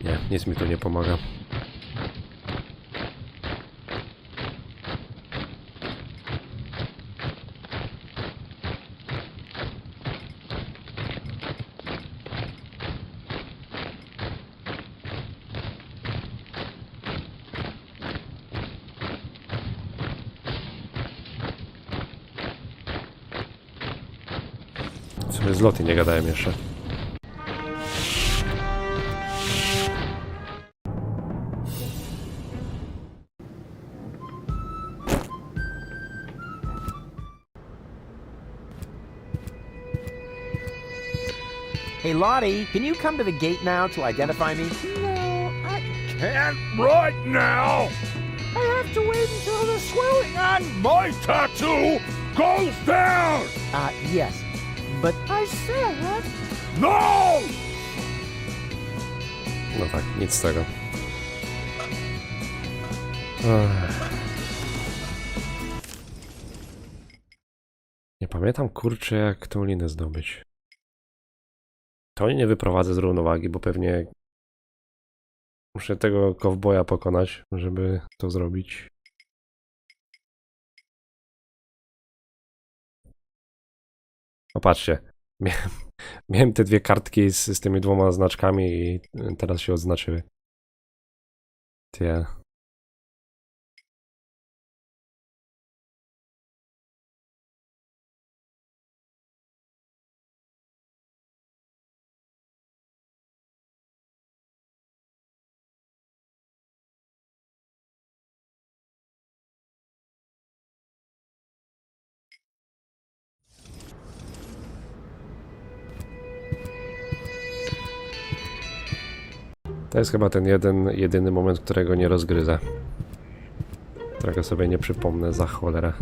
Nie, nic mi tu nie pomaga. W sumie z loty nie gadałem jeszcze. Hey, Lottie, can you come to the gate now to identify me? No, I can't right now! I have to wait until the swelling on... My tattoo goes down! Yes, but I said... No! No tak, nic z tego. Nie pamiętam, kurczę, jak tą linę zdobyć. To nie wyprowadzę z równowagi, bo pewnie muszę tego kowboja pokonać, żeby to zrobić. No patrzcie, miałem te dwie kartki z tymi dwoma znaczkami i teraz się odznaczyły. Tie. To jest chyba ten jedyny moment, którego nie rozgryzę. Którego sobie nie przypomnę za cholerę.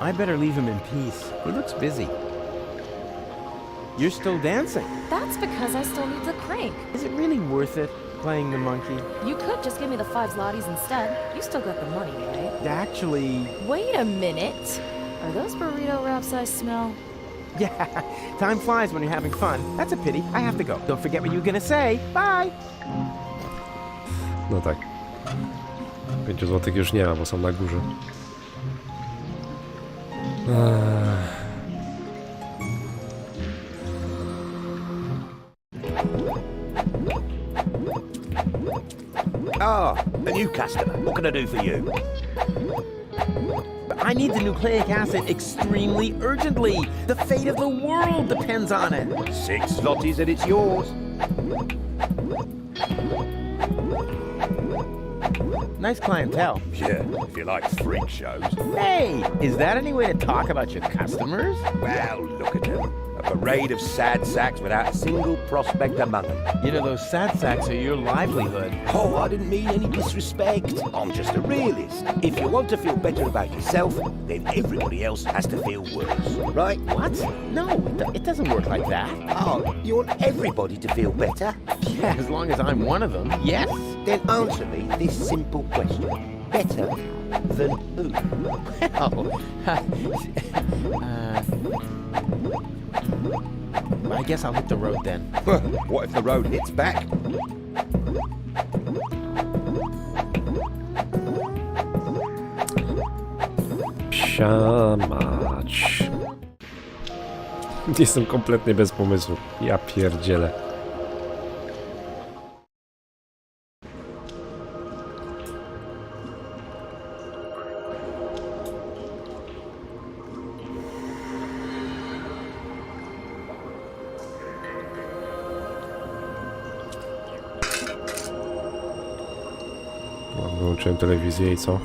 I better leave him in peace. He looks busy. You're still dancing. That's because I still need the crank. Is it really worth it, playing the monkey? You could just give me the 5 zlotys instead. You still got the money, right? Actually... Wait a minute. Are those burrito wraps I smell? Yeah, time flies when you're having fun. That's a pity. I have to go. Don't forget what you were gonna say. Bye! No tak. 5 złotych już nie ma, bo są na górze. Oh, a new customer. What can I do for you? I need the nucleic acid extremely urgently. The fate of the world depends on it. 6 zlotys and it's yours. Nice clientele. Yeah, if you like freak shows. Hey, is that any way to talk about your customers? Well, look at them. A parade of sad sacks without a single prospect among them. You know, those sad sacks are your livelihood. Oh, I didn't mean any disrespect. I'm just a realist. If you want to feel better about yourself, then everybody else has to feel worse. Right? What? No, it doesn't work like that. Oh, you want everybody to feel better? Yeah, as long as I'm one of them, yes. Then answer me this simple question. Better than who? I guess I'll hit the road then. What if the road hits back? Psiamać. Jestem kompletnie bez pomysłu. Ja pierdzielę. Wyłączyłem telewizję i co?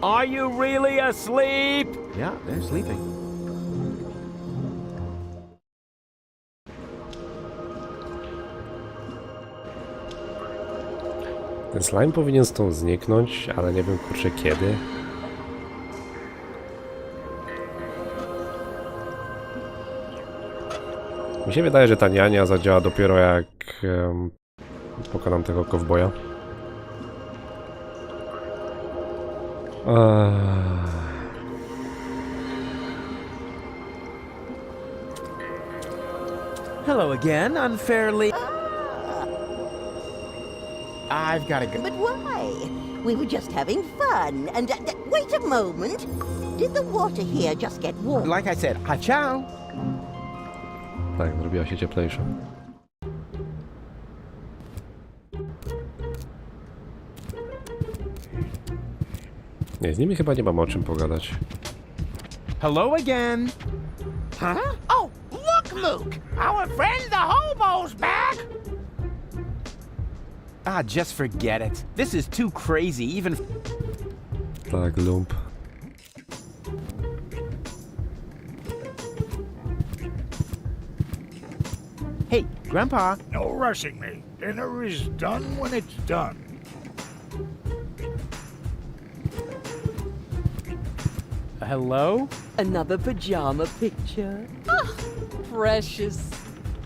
Are you really asleep? Yeah, they're sleeping. Ten slime powinien stąd zniknąć, ale nie wiem kurczę kiedy. Mi się wydaje, że ta niania zadziała dopiero jak pokonam tego kowboja. Hello again, unfairly. I've got to go. But why? We were just having fun. And wait a moment. Did the water here just get warm? Like I said, ciao. Tak, zrobiła się cieplejsza. Nie, z nimi chyba nie mam o czym pogadać. Hello again. Huh? Oh, look, Luke! Our friend the hobo's back! Ah, just forget it. This is too crazy, even... Tak, lump. Hey, Grandpa. No rushing me. Dinner is done when it's done. Hello? Another pajama picture. Precious.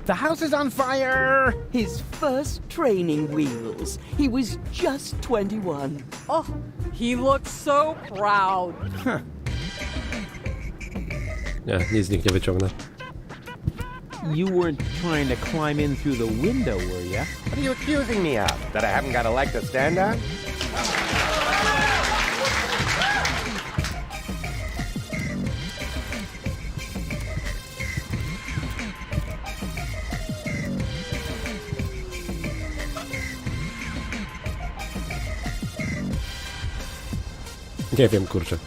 The house is on fire! His first training wheels. He was just 21. Oh, he looks so proud. Nie, nic z nich nie wyciągnę. You weren't trying to climb in through the window, were you? What are you accusing me of? That I haven't got a leg to stand on? Nie wiem, kurczę.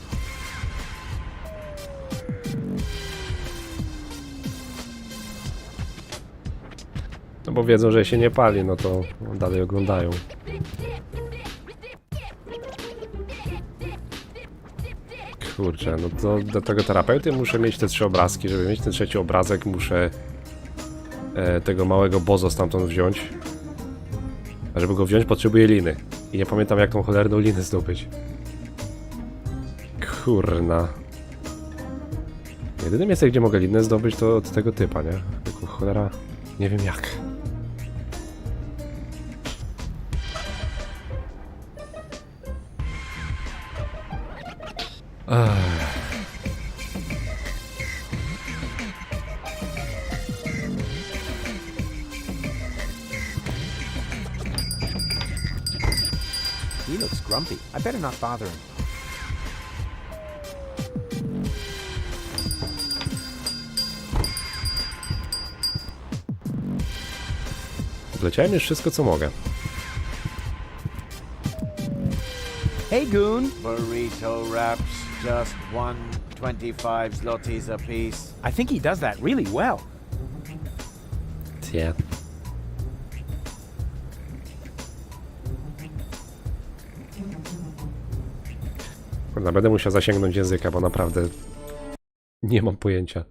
No bo wiedzą, że się nie pali, no to dalej oglądają. Kurczę, no to do tego terapeuty muszę mieć te 3 obrazki. Żeby mieć ten 3. obrazek, muszę tego małego bozo stamtąd wziąć. A żeby go wziąć, potrzebuję liny. I nie pamiętam, jak tą cholerną linę zdobyć. Kurna. Jedyne miejsce, gdzie mogę linę zdobyć, to od tego typa, nie? Tylko cholera, nie wiem jak. He looks grumpy. I better not bother him. Wleciałem już wszystko, co mogę. Hey, Goon. Burrito wraps, just 1.25 zlotys a piece. I think he does that really well. Yeah. Kurde, będę musiał zasięgnąć języka, bo naprawdę nie mam pojęcia.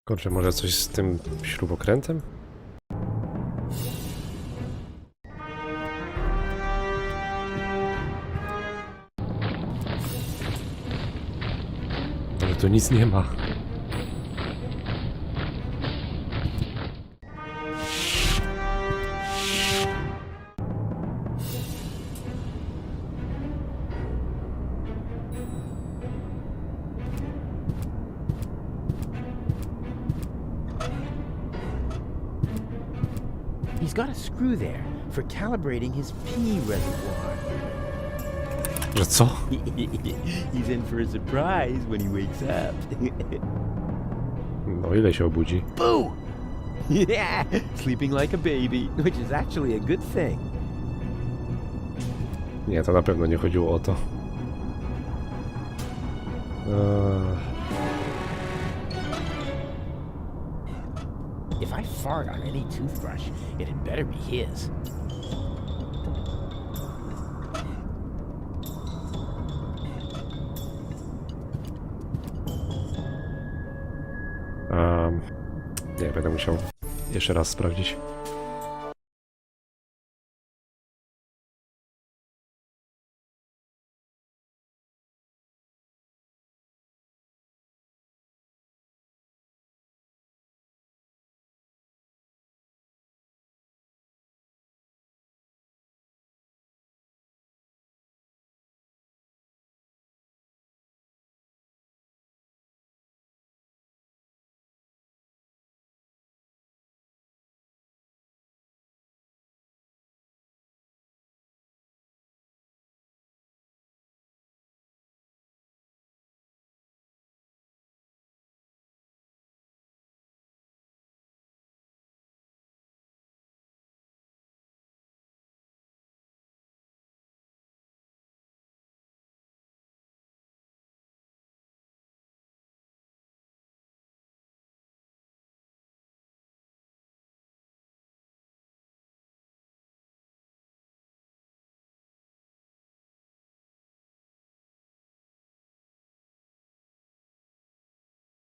Kurczę, może coś z tym śrubokrętem? Ale tu nic nie ma. He's got a screw there for calibrating his pee reservoir. Że co? He's in for a surprise when he wakes up. No ile się obudzi? Boo! Yeah, sleeping like a baby, which is actually a good thing. Nie, to na pewno nie chodziło o to. If I fart on any toothbrush, it had better be his. Nie, będę musiał jeszcze raz sprawdzić.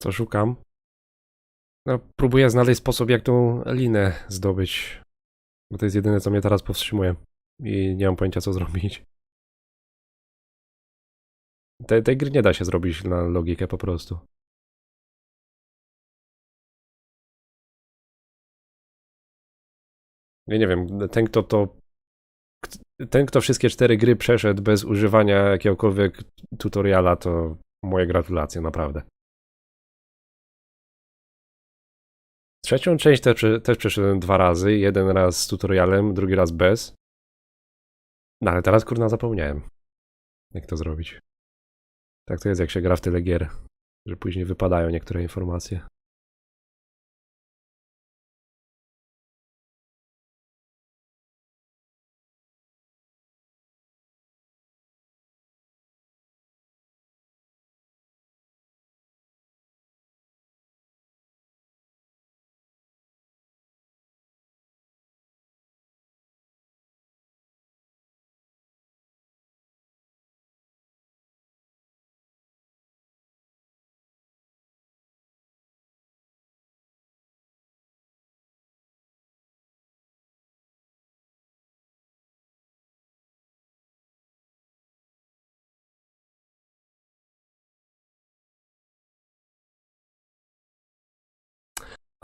Co szukam? No, próbuję znaleźć sposób, jak tą linę zdobyć. Bo to jest jedyne, co mnie teraz powstrzymuje. I nie mam pojęcia, co zrobić. Tej gry nie da się zrobić na logikę po prostu. Ja nie wiem, ten kto to ten, kto wszystkie 4 gry przeszedł bez używania jakiegokolwiek tutoriala, to moje gratulacje, naprawdę. Trzecią część też przeszedłem 2 razy. Jeden raz z tutorialem, drugi raz bez. No ale teraz kurna zapomniałem, jak to zrobić. Tak to jest, jak się gra w tyle gier, że później wypadają niektóre informacje.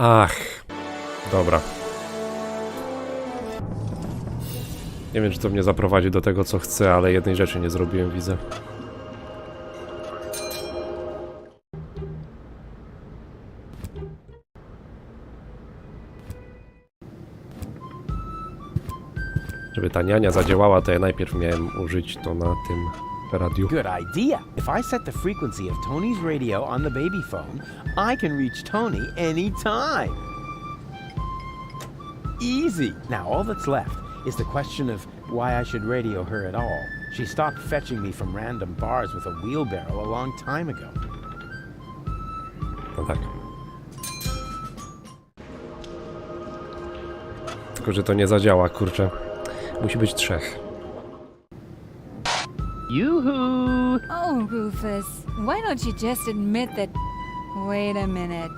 Ach, dobra. Nie wiem, czy to mnie zaprowadzi do tego, co chcę, ale jednej rzeczy nie zrobiłem, widzę. Żeby ta niania zadziałała, to ja najpierw miałem użyć to na tym radiu. Good idea. If I set the frequency of Tony's radio on the baby phone, I can reach Tony anytime. Easy. Now all that's left is the question of why I should radio her at all. She stopped fetching me from random bars with a wheelbarrow a long time ago. No tak. Tylko, że to nie zadziała, kurczę. Musi być 3. Yoo-hoo! Oh, Rufus, why don't you just admit that... Wait a minute.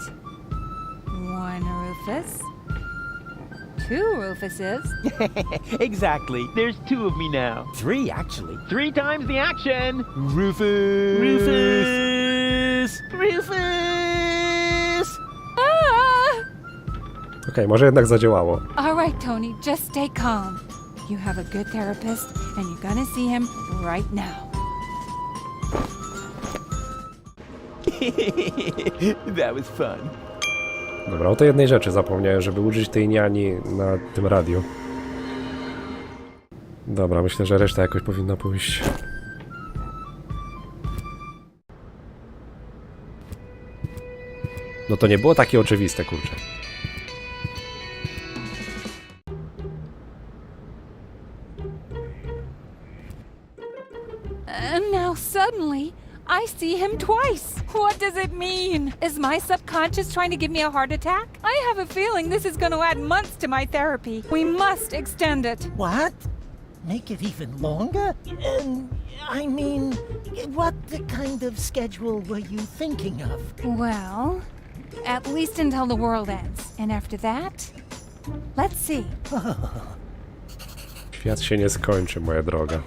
1 Rufus? 2 Rufuses? Exactly. There's 2 of me now. 3, actually. 3 times the action! Rufus! Rufus! Rufus! Ah! Okej, może jednak zadziałało. All right, Tony, just stay calm. You have a good therapist, and you're gonna see him right now. That was fun. Dobra, o tej jednej rzeczy zapomniałem, żeby użyć tej niani na tym radiu. Dobra, myślę, że reszta jakoś powinna pójść. No to nie było takie oczywiste, kurczę. And now suddenly, I see him twice. What does it mean? Is my subconscious trying to give me a heart attack? I have a feeling this is going to add months to my therapy. We must extend it. What? Make it even longer? I mean, what kind of schedule were you thinking of? Well, at least until the world ends. And after that, let's see. Świat się nie skończy, moja droga.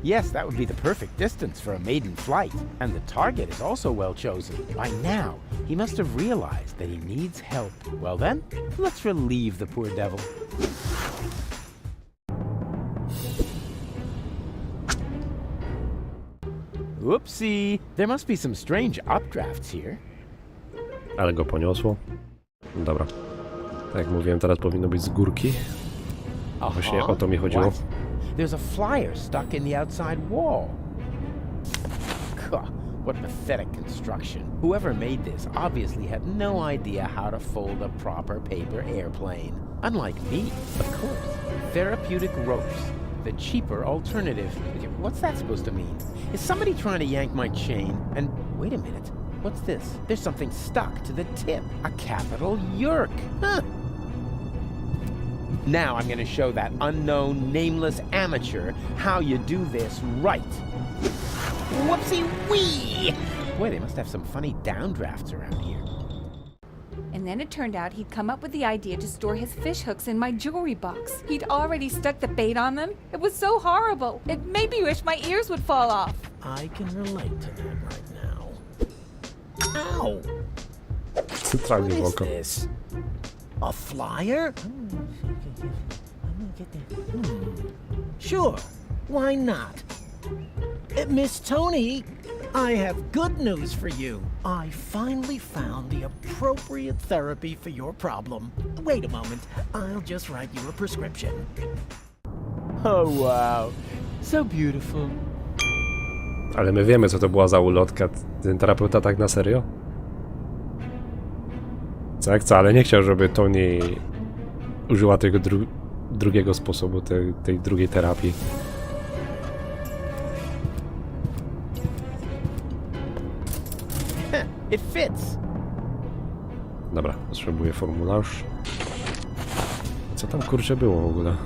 Yes, that would be the perfect distance for a maiden flight. And the target is also well chosen. By now, he must have realized that he needs help. Well then, let's relieve the poor devil. Whoopsie! There must be some strange updrafts here. Ale go poniosło. Dobra. Tak jak mówiłem, teraz powinno być z górki. Właśnie o to mi chodziło. What? There's a flyer stuck in the outside wall. What pathetic construction. Whoever made this obviously had no idea how to fold a proper paper airplane. Unlike me, of course. Therapeutic ropes. The cheaper alternative. What's that supposed to mean? Is somebody trying to yank my chain? And wait a minute. What's this? There's something stuck to the tip. A capital yerk. Huh. Now I'm going to show that unknown, nameless amateur how you do this right. Whoopsie-wee! Boy, they must have some funny downdrafts around here. And then it turned out he'd come up with the idea to store his fish hooks in my jewelry box. He'd already stuck the bait on them. It was so horrible. It made me wish my ears would fall off. I can relate to that right now. Ow! Centralnie w oko. A flyer? Sure, why not? Miss Tony, I have good news for you. I finally found the appropriate therapy for your problem. Wait a moment, I'll just write you a prescription. Oh wow, so beautiful. Ale my wiemy, co to była za ulotka. Ten terapeuta tak na serio? Co jak co, ale nie chciał, żeby Tony użyła tego drugiego sposobu, tej drugiej terapii. It fits. Dobra, potrzebuję formularz. Co tam kurczę było w ogóle?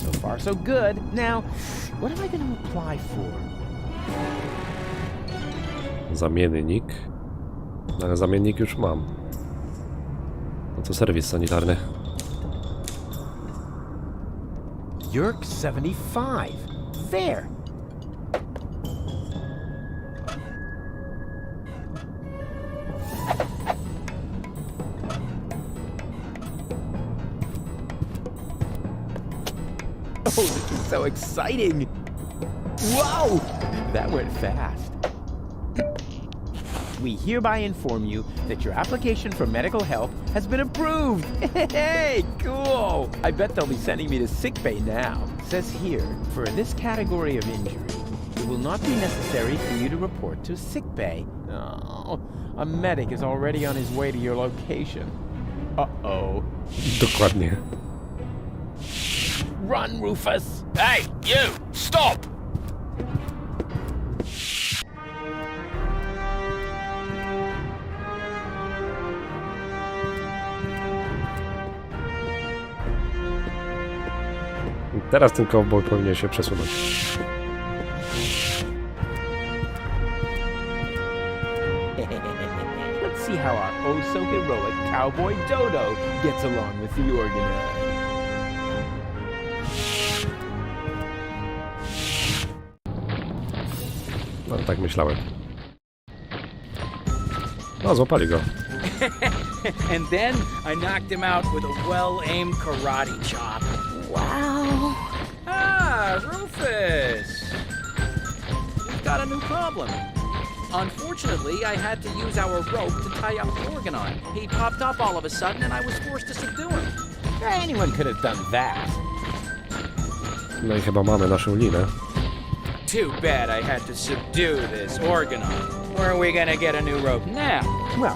So far, so good. Now, what am I going to apply for? Zamiennik. Ale zamiennik już mam. No to serwis sanitarny. Yerk 75. There. Oh, this is so exciting! Whoa! That went fast. We hereby inform you that your application for medical help has been approved! Hey, cool! I bet they'll be sending me to sickbay now. It says here, for this category of injury, it will not be necessary for you to report to sickbay. Oh, a medic is already on his way to your location. Uh-oh. Dokładnie. Run, Rufus! Hey, you! Stop! Teraz ten cowboy powinien się przesunąć. Let's see how our oh-so-heroic cowboy Dodo gets along with the organizer. No, tak myślałem. No, złapali go. And then I knocked him out with a well-aimed karate chop. Wow. Ah, Rufus! We've got a new problem. Unfortunately, I had to use our rope to tie up Organon. He popped up all of a sudden and I was forced to subdue him. Anyone could have done that. No i chyba mamy naszą linę. Too bad I had to subdue this Organon. Where are we gonna get a new rope now? Well,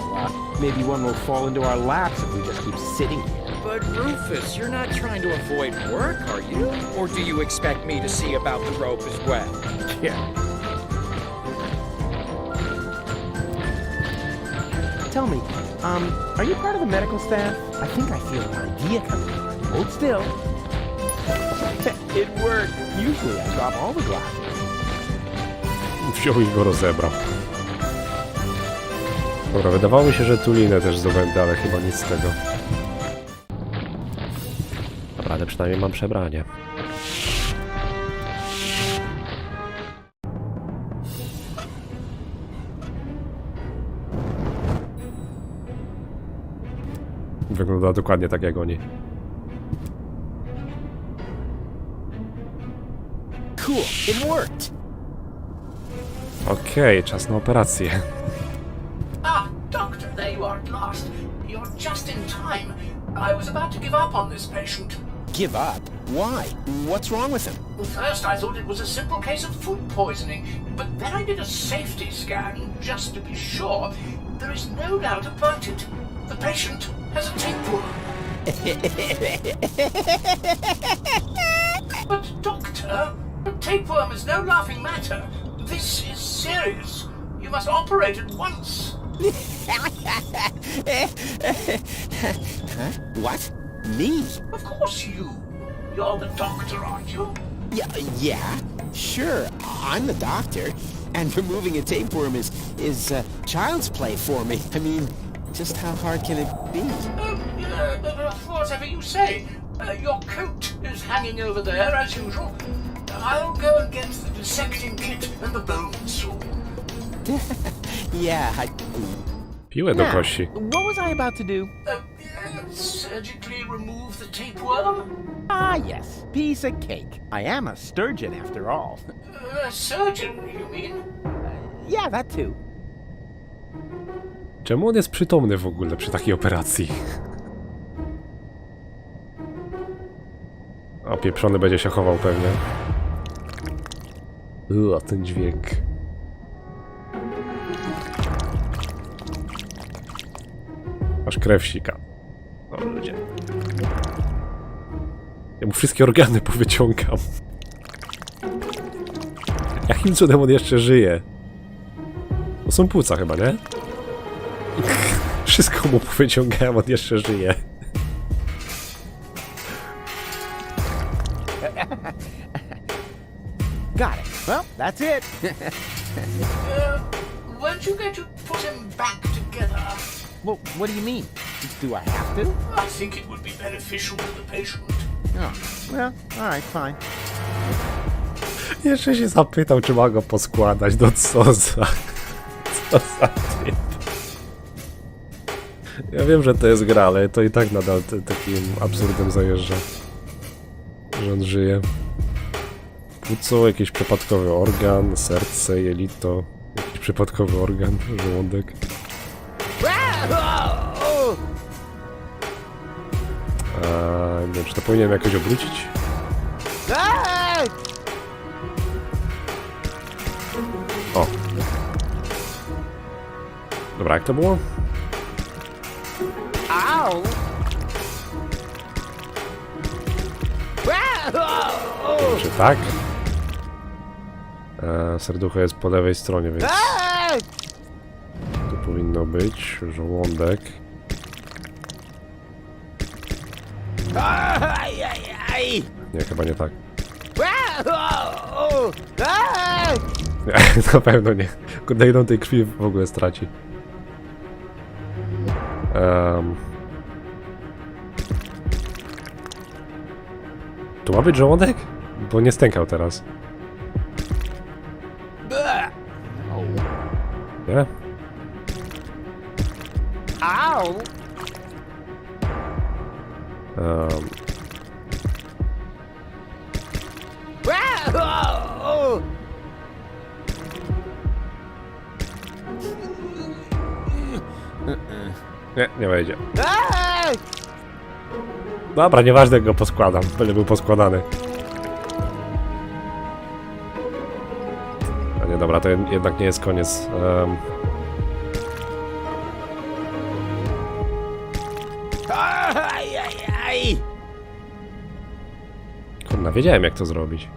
maybe one will fall into our laps if we just keep sitting here. But Rufus, you're not trying to avoid work, are you? Or do you expect me to see about the rope as well? Yeah. Tell me, are you part of the medical staff? I think I feel an idea coming. Hold still. It worked. Usually I drop all the glasses. Wziął i go rozebrał. Dobra, wydawało mi się, że tu linę też zdobędę, ale chyba nic z tego. Dobra, ale przynajmniej mam przebranie. Wygląda dokładnie tak jak oni. Cool, it worked. Okej, czas na operację. Ah, Doctor, there you are at last. You're just in time. I was about to give up on this patient. Give up? Why? What's wrong with him? First, I thought it was a simple case of food poisoning, but then I did a safety scan just to be sure. There is no doubt about it. The patient has a tapeworm. But, Doctor, a tapeworm is no laughing matter. This is serious. You must operate at once. Huh? What? Me? Of course you. You're the doctor, aren't you? Yeah, sure. I'm the doctor, and removing a tapeworm is child's play for me. I mean, just how hard can it be? Whatever you say. Your coat is hanging over there as usual. I'll go and get the dissecting kit and the bone saw. Yeah, Piłę do kości. What was I about to do? Surgically remove the tapeworm? Ah, yes. Piece of cake. I am a sturgeon, after all. A surgeon, you mean? Yeah, that too. Czemu on jest przytomny w ogóle przy takiej operacji? O, pieprzony będzie się chował pewnie. Ten dźwięk. Aż krew sika. O, ludzie. Ja mu wszystkie organy powyciągam. Jakim cudem on jeszcze żyje? To są płuca chyba, nie? Wszystko mu powyciągałem, on jeszcze żyje. Got it. Well, that's it. Weren't you going to put him back together? Well, what do you mean? Do I have to? I think it would be beneficial to the patient. Oh, well, all right, fine. Jeszcze się zapytał, czy ma go poskładać. No co za... Co za typ. Ja wiem, że to jest gra, ale to i tak nadal takim absurdem zajeżdża. Że on żyje. Płuco, jakiś przypadkowy organ, serce, jelito, jakiś przypadkowy organ, żołądek. Nie wiem, czy to powinienem jakoś obrócić? O. Dobra, jak to było? Au! Czy tak? Serducho jest po lewej stronie, więc... Tu powinno być żołądek. Nie, chyba nie tak. Nie, na pewno nie. Kurde, ile on tej krwi w ogóle straci. Tu ma być żołądek? Bo nie stękał teraz. Nie? Au! Nie, nie wejdzie. Dobra, nieważne, jak go poskładam. Byle był poskładany. A nie, dobra, to jednak nie jest koniec. Kurna, wiedziałem, jak to zrobić.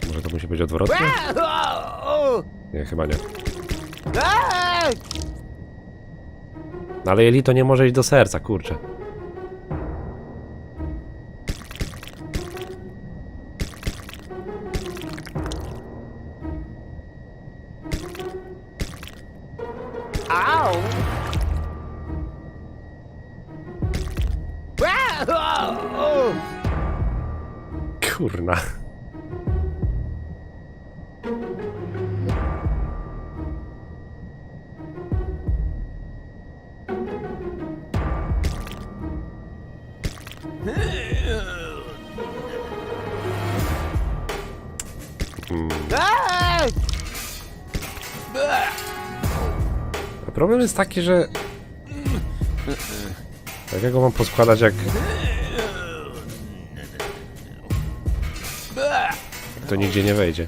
Może to musi być odwrotnie? Nie, chyba nie. No ale jelito nie może iść do serca, kurczę. Au! Kurna. Problem jest taki, że... Tak jak go mam poskładać, jak... To nigdzie nie wejdzie.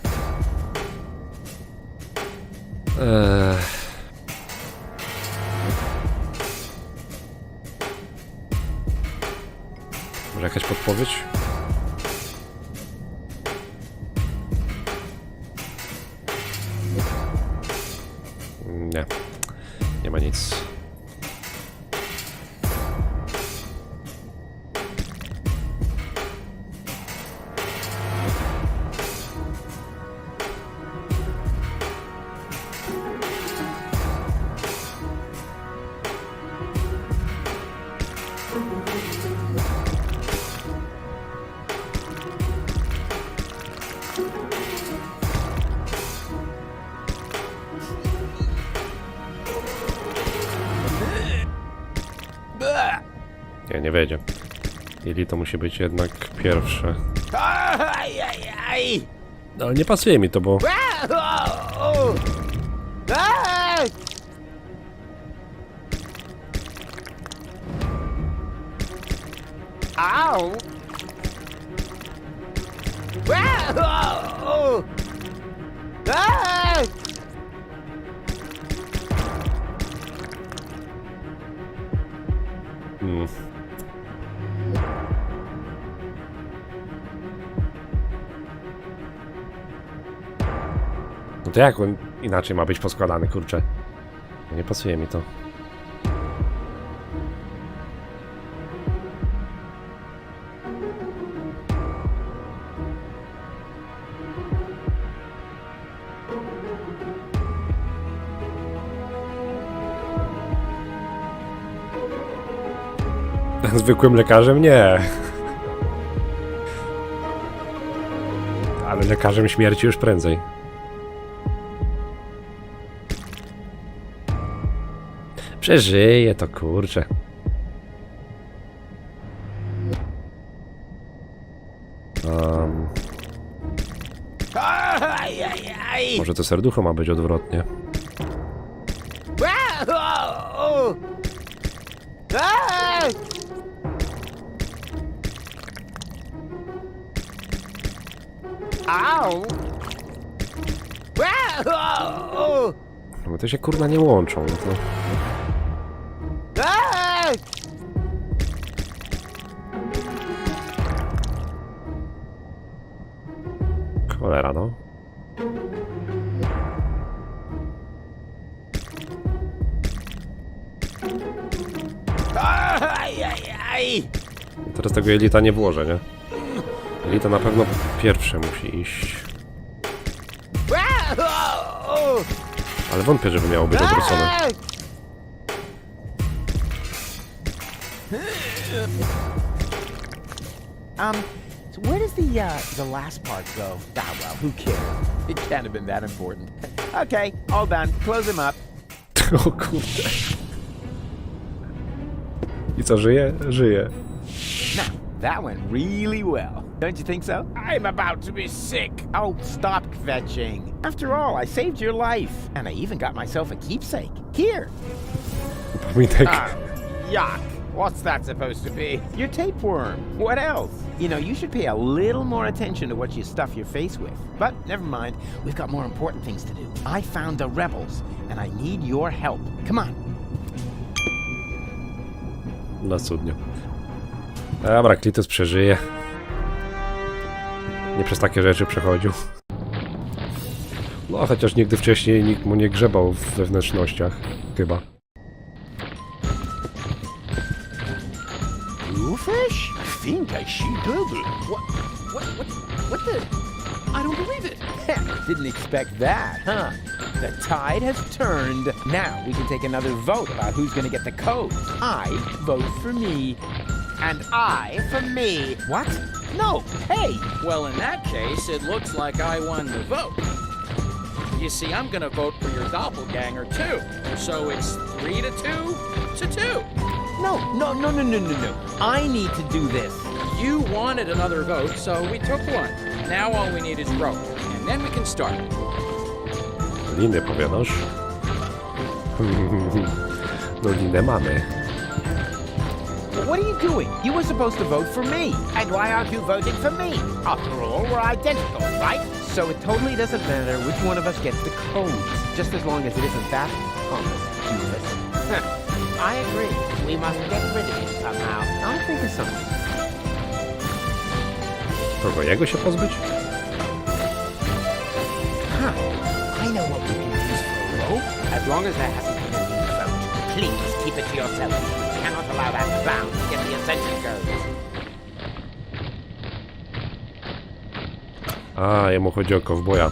Może jakaś podpowiedź? Nie. Nie ma nic. nie wejdzie. Ili to musi być jednak pierwsze. No, ale nie pasuje mi to, bo... Au! No to jak on inaczej ma być poskładany, kurczę? No nie pasuje mi to. Zwykłym lekarzem nie. Ale lekarzem śmierci już prędzej. Przeżyję to, kurczę. Może to serducho ma być odwrotnie. Au! No bo to się kurna nie łączą. No to... Cholera, no. Teraz tego jelita nie włożę, nie? Jelita na pewno pierwsze musi iść. Ale wątpię, żeby miało być odwrócone. So where does the last part go? Ah, well, who cares? It can't have been that important. Okay, all done. Close him up. O kurde. I co, żyje? Żyje. Now, that went really well. Don't you think so? I'm about to be sick. Oh, stop kvetching. After all, I saved your life. And I even got myself a keepsake. Here. Pomitek. Yuck. What's that supposed to be? Your tapeworm. What else? You know, you should pay a little more attention to what you stuff your face with. But never mind. We've got more important things to do. I found the rebels, and I need your help. Come on. Na cudnie. Dobra, Klitus przeżyje. Nie przez takie rzeczy przechodził. No, chociaż nigdy wcześniej nikt mu nie grzebał w wewnętrznościach. Chyba. Bluefish? I think I see double. What the? I don't believe it. Didn't expect that, huh? The tide has turned. Now we can take another vote about who's gonna get the code. I vote for me. And I for me. What? No, hey! Well, in that case, it looks like I won the vote. You see, I'm gonna vote for your doppelganger, too. So it's 3-2 to 2. No. I need to do this. You wanted another vote, so we took one. Now all we need is rope, and then we can start. Linę powiadasz? No linę mamy. What are you doing? You were supposed to vote for me. And why aren't you voting for me? After all, we're identical, right? So it totally doesn't matter which one of us gets the codes, just as long as it isn't that Thomas. I agree. We must get rid of him somehow. I'll think of something. Kogo, jego się pozbyć? Huh. I know what we can use for a rope. As long as there hasn't been a new vote. Please keep it to yourself. We cannot allow that clown to get the ascension codes. A, jemu chodzi o kowboja.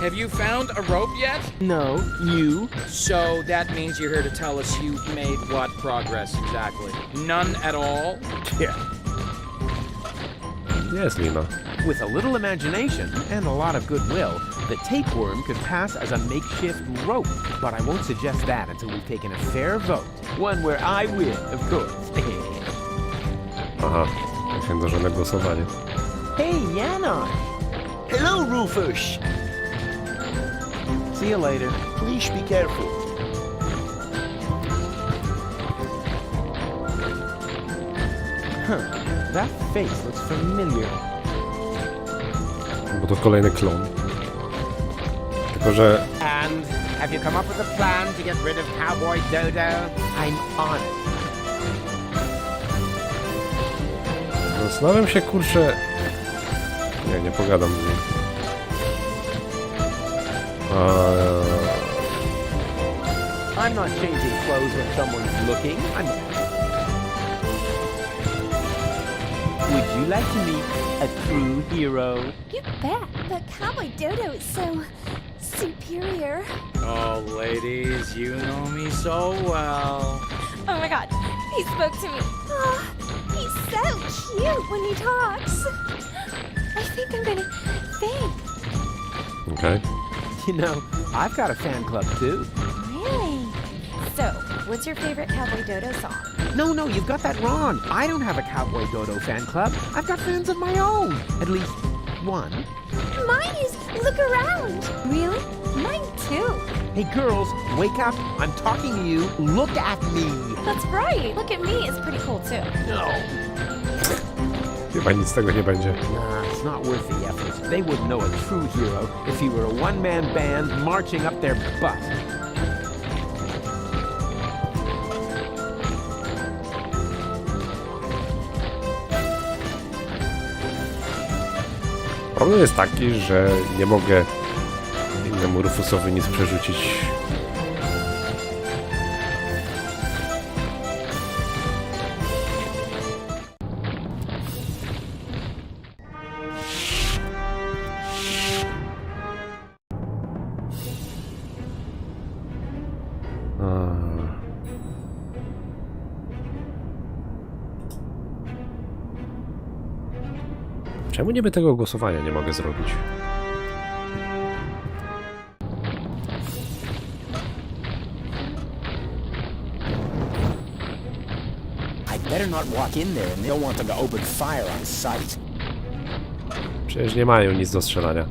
Have you found a rope yet? No, you? So that means you're here to tell us you made what progress exactly? None at all? Yeah. Jest lina. With a little imagination and a lot of goodwill, the tapeworm could pass as a makeshift rope. But I won't suggest that until we've taken a fair vote. One where I win, of course. Aha, chędożone głosowanie. Hey, Yana! Hello, Rufus! See you later. Please be careful. Huh. That face looks familiar. Bo to kolejny klon. Tylko, że... And have you come up with a plan to get rid of Cowboy Dodo? I'm on it. Zastanawiam się, kurczę... Nie pogadam z nim. I'm not changing clothes when someone's looking. Would you like to meet a true hero? You bet, but Cowboy Dodo is so superior. Oh, ladies, you know me so well. Oh my god, he spoke to me. Oh, he's so cute when he talks. I think I'm gonna faint. Okay. You know, I've got a fan club too. Really? So, what's your favorite Cowboy Dodo song? No, you've got that wrong. I don't have a Cowboy Dodo fan club. I've got fans of my own. At least one. Mine is Look Around. Really? Mine too. Hey girls, wake up. I'm talking to you. Look at me. That's right. Look at Me is pretty cool too. No. Chyba nic z tego nie będzie. Nah, it's not worth the effort. They wouldn't know a true hero if he were a one-man band marching up their butt. Problem jest taki, że nie mogę innemu Rufusowi nic przerzucić. Czemu niby tego głosowania nie mogę zrobić? I better not walk in there and they'll want to open fire on sight. Przecież nie mają nic do strzelania.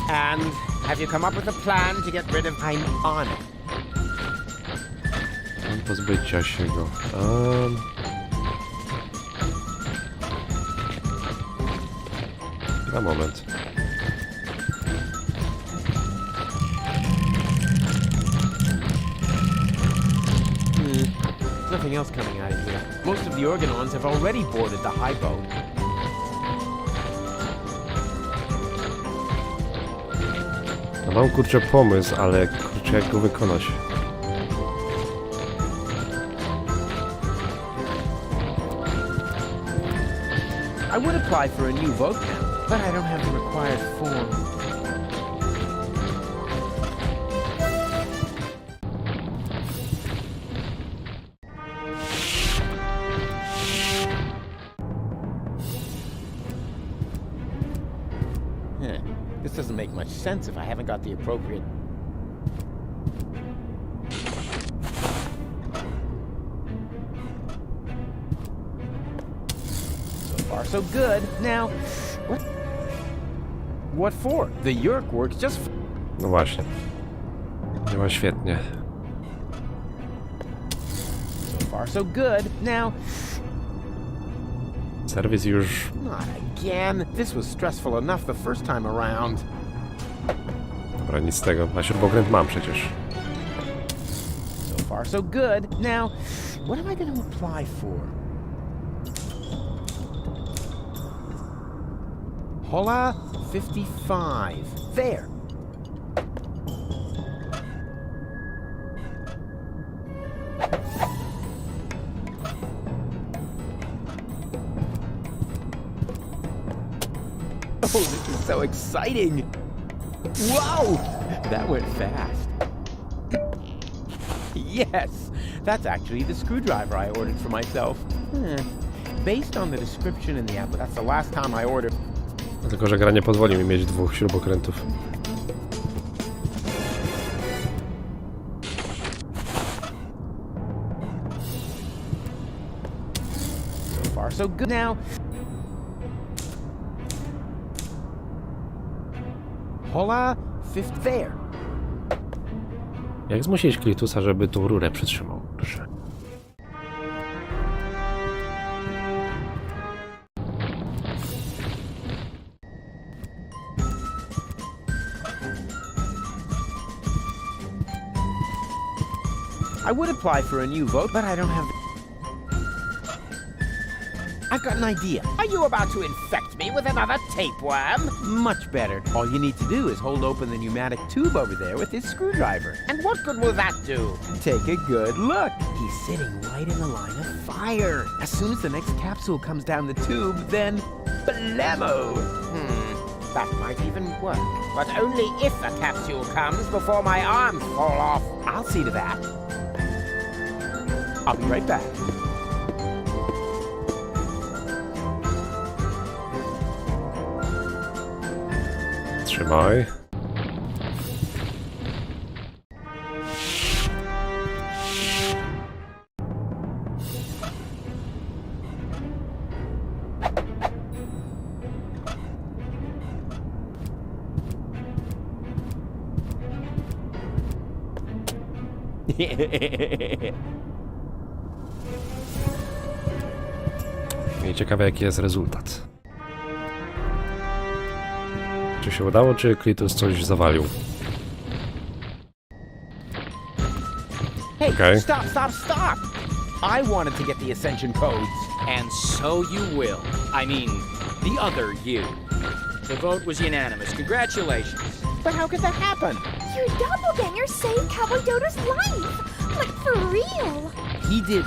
And have you come up with a plan to get rid of... I'm on it. Pozbycia się go. Na moment. Nothing else coming out of here. Most of the Organons have already boarded the high boat. No mam kurczę pomysł, ale kurczę jak go wykonać. I would apply for a new vote count, but I don't have the required form. This doesn't make much sense if I haven't got the appropriate... So far, so good. Now, what? What for? The Yerk works just... No właśnie. Działa świetnie. So far, so good. Now... Serwis już... Not again. This was stressful enough the first time around. Dobra, nic z tego. A śrubokręt mam przecież. So far, so good. Now, what am I going to apply for? Hola 55. There. Oh, this is so exciting! Whoa! That went fast. Yes, that's actually the screwdriver I ordered for myself. Based on the description in the app, that's the last time I ordered. Tylko że gra nie pozwoli mi mieć 2 śrubokrętów. So far, so good. Now, hola, fifth there. Jak zmusić Klitusa, żeby tą rurę przytrzymał? Proszę. I would apply for a new vote, but I don't have... I've got an idea. Are you about to infect me with another tapeworm? Much better. All you need to do is hold open the pneumatic tube over there with this screwdriver. And what good will that do? Take a good look. He's sitting right in the line of fire. As soon as the next capsule comes down the tube, then... blammo! That might even work. But only if a capsule comes before my arms fall off. I'll see to that. I'll be right back. Trzymaj. I ciekawe jaki jest rezultat. Czy się udało, czy Klitus coś zawalił? Hey, Okay. stop! I wanted to get the Ascension codes. And so you will. I mean, the other you. The vote was unanimous. Congratulations. But how could that happen? Your doppelganger saved Cowboy Dodo's life! Like, for real! He did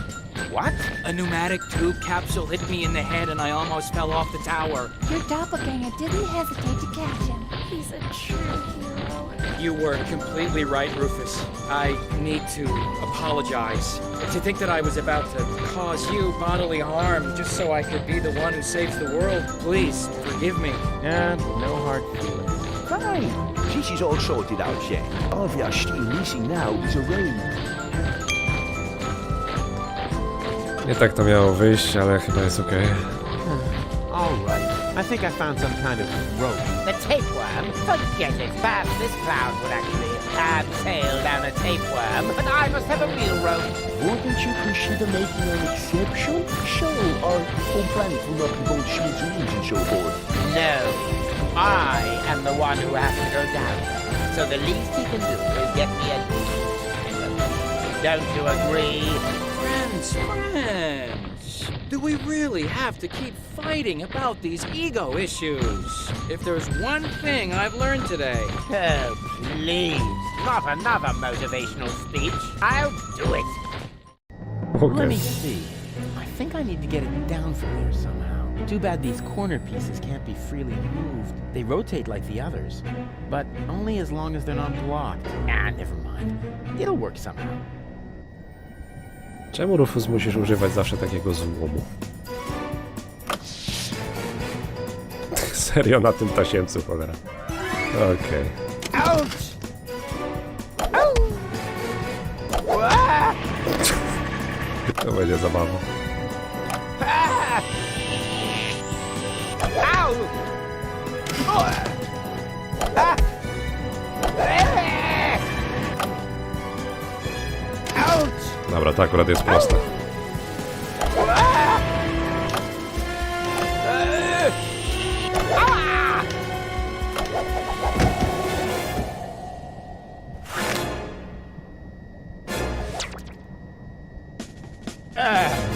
what? A pneumatic tube capsule hit me in the head and I almost fell off the tower. Your doppelganger didn't hesitate to catch him. He's a true hero. You were completely right, Rufus. I need to apologize. To think that I was about to cause you bodily harm just so I could be the one who saves the world, please forgive me. No hard feelings. Fine. This is all sorted out, Jack. All we are still missing now is a raid. Nie tak to miało wyjść, ale chyba jest okej. All right. I think I found some kind of rope. The tapeworm? Forget it. Perhaps this cloud would actually sail down a tapeworm, but I must have a real rope. Wouldn't you consider making an exception? Sure, our home planet will not be going to smithereens and so forth. No. I am the one who has to go down. So the least he can do is get me a Don't you agree? Friends, do we really have to keep fighting about these ego issues? If there's one thing I've learned today... Oh, please. Not another motivational speech. I'll do it. Let me see. I think I need to get it down from there somehow. Too bad these corner pieces can't be freely moved. They rotate like the others, but only as long as they're not blocked. Never mind. It'll work somehow. Czemu, Rufus, musisz używać zawsze takiego złomu? Serio na tym tasiemcu, cholera. Okej. Ouch! To będzie zabawa. Ow! Ouch! Dobra, to akurat jest proste.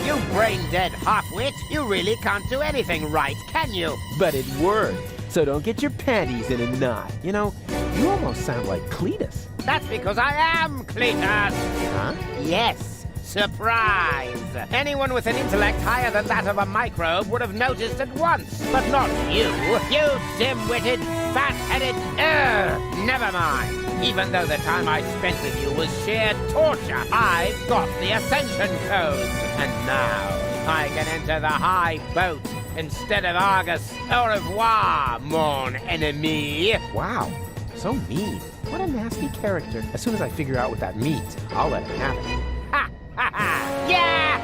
You brain-dead half-wit! You really can't do anything right, can you? But it worked. So don't get your panties in a knot. You know, you almost sound like Cletus. That's because I am Cletus! Huh? Yes, surprise! Anyone with an intellect higher than that of a microbe would have noticed at once, but not you! You dim-witted, fat-headed, Never mind. Even though the time I spent with you was sheer torture, I've got the Ascension Code. And now I can enter the high boat instead of Argus. Au revoir, mon ennemi. Wow, so mean. What a nasty character. As soon as I figure out what that means, I'll let him have it. Ha ha ha! Yeah!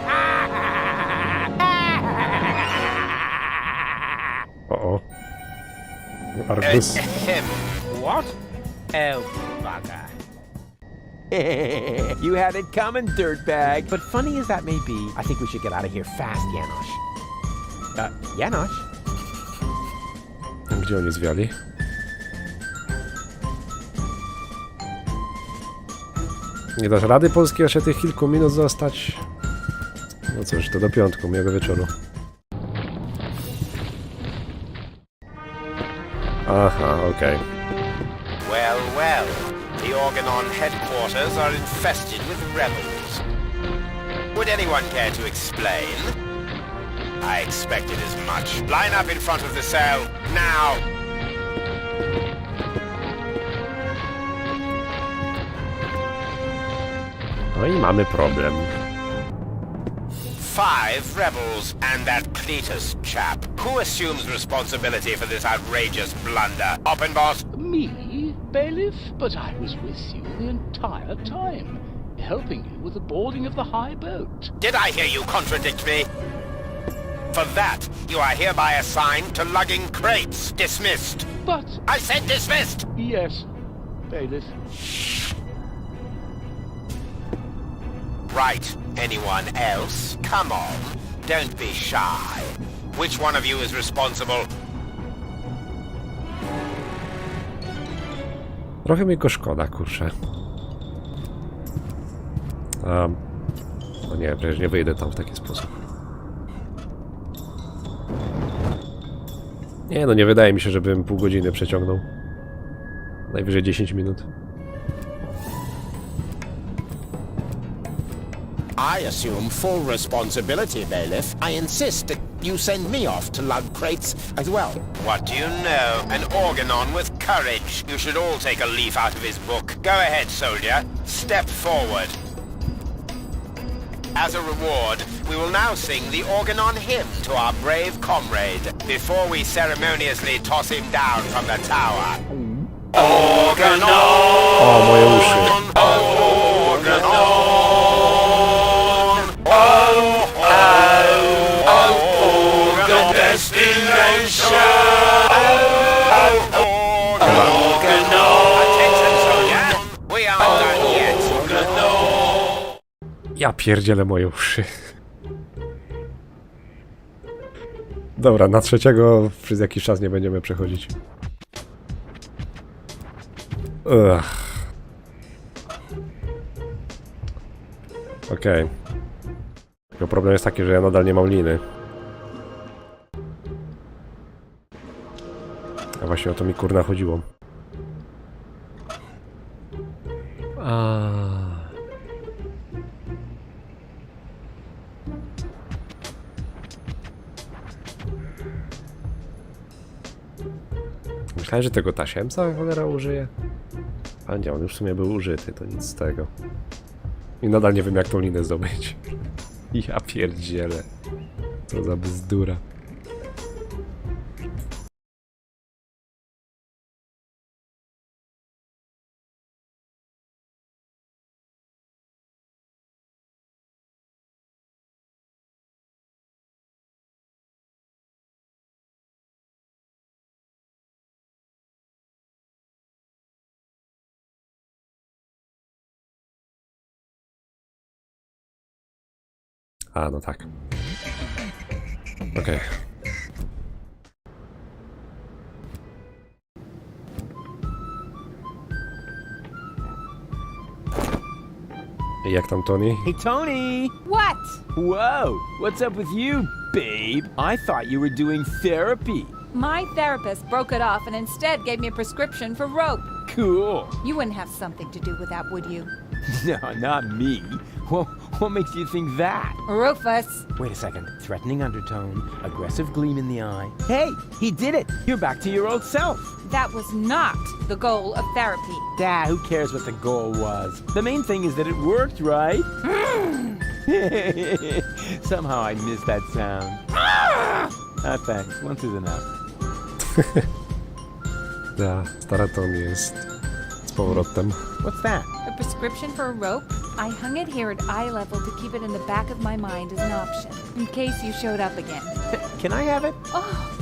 Uh-oh. Argus. What? Oh, bugger. You had it coming, dirtbag. But funny as that may be, I think we should get out of here fast, Janosch. Janosch? Gdzie oni zwiali? Nie dasz rady, Polski, jeszcze tych kilku minut zostać? No cóż, to do piątku, miłego wieczoru. Aha, okej. Well, well. The Organon headquarters are infested with rebels. Would anyone care to explain? I expected as much. Line up in front of the cell, now! No i mamy problem. 5 rebels and that Cletus chap. Who assumes responsibility for this outrageous blunder? Oppenboss? Me, bailiff? But I was with you the entire time, helping you with the boarding of the high boat. Did I hear you contradict me? For that, you are hereby assigned to lugging crates. Dismissed. But... I said dismissed! Yes, bailiff. Right. Anyone else? Come on. Don't be shy. Which one of you is responsible? Trochę mi go szkoda, kurczę. No nie, przecież nie wyjdę tam w taki sposób. Nie no, nie wydaje mi się, żebym pół godziny przeciągnął. Najwyżej 10 minut. I assume full responsibility, bailiff. I insist that you send me off to lug crates as well. What do you know? An Organon with courage. You should all take a leaf out of his book. Go ahead, soldier. Step forward. As a reward, we will now sing the Organon hymn to our brave comrade before we ceremoniously toss him down from the tower. Organon! O, moje uszy. Organon! Ja pierdzielę moje uszy. Dobra, na trzeciego przez jakiś czas nie będziemy przechodzić. Okej. Tylko problem jest taki, że ja nadal nie mam liny. A właśnie o to mi kurna chodziło. Myślałem, że tego tasiemca cholera użyje. Ale nie, on już w sumie był użyty, to nic z tego. I nadal nie wiem, jak tą linę zdobyć. Ja pierdzielę. Co za bzdura. A, no tak. Okej. Jak tam, Tony? Hey, Tony! What? Whoa! What's up with you, babe? I thought you were doing therapy. My therapist broke it off and instead gave me a prescription for rope. Cool. You wouldn't have something to do with that, would you? No, not me. What makes you think that? Rufus! Wait a second. Threatening undertone, aggressive gleam in the eye. Hey, he did it! You're back to your old self! That was not the goal of therapy. Dad, who cares what the goal was? The main thing is that it worked, right? Somehow I missed that sound. Thanks. Once is enough. Da, stara Tom jest z powrotem. What's that? A prescription for a rope? I hung it here at eye level to keep it in the back of my mind as an option, in case you showed up again. Can I have it? Oh,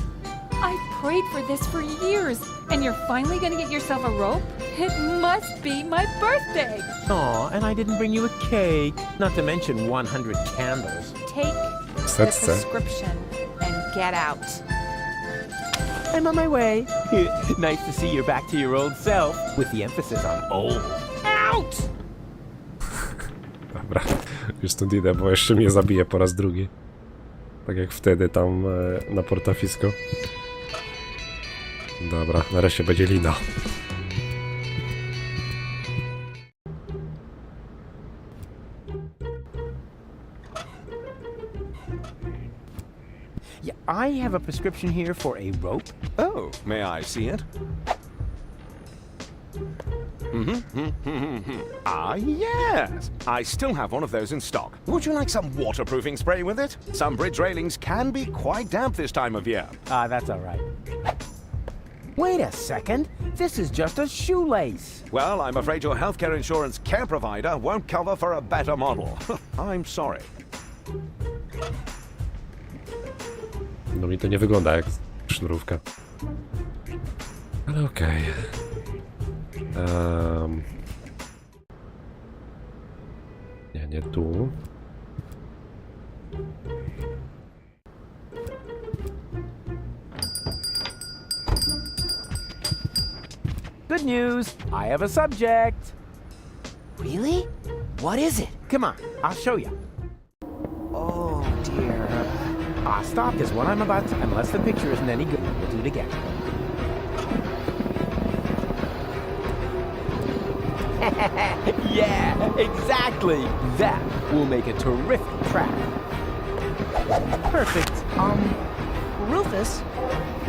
I prayed for this for years, and you're finally gonna get yourself a rope? It must be my birthday! Aw, and I didn't bring you a cake. Not to mention 100 candles. Take the Chcesz? prescription and get out. I'm on my way. Nice to see you're back to your old self, with the emphasis on old. Out! Dobra, już stąd idę, bo jeszcze mnie zabije po raz drugi. Tak jak wtedy tam na portafisko. Dobra, nareszcie będzie lina. Yeah, I have a prescription here for a rope. Oh, may I see it? Ah, yes. I still have one of those in stock. Would you like some waterproofing spray with it? Some bridge railings can be quite damp this time of year. That's all right. Wait a second. This is just a shoelace. Well, I'm afraid your healthcare insurance care provider won't cover for a better model. I'm sorry. No mi to nie wygląda jak sznurówka. Ale okej. Nie tu. Good news. I have a subject. Really? What is it? Come on, I'll show you. Oh, dear. Stop, because what I'm about to... Unless the picture isn't any good, we'll do it again. Yeah, exactly. That will make a terrific trap. Perfect. Rufus,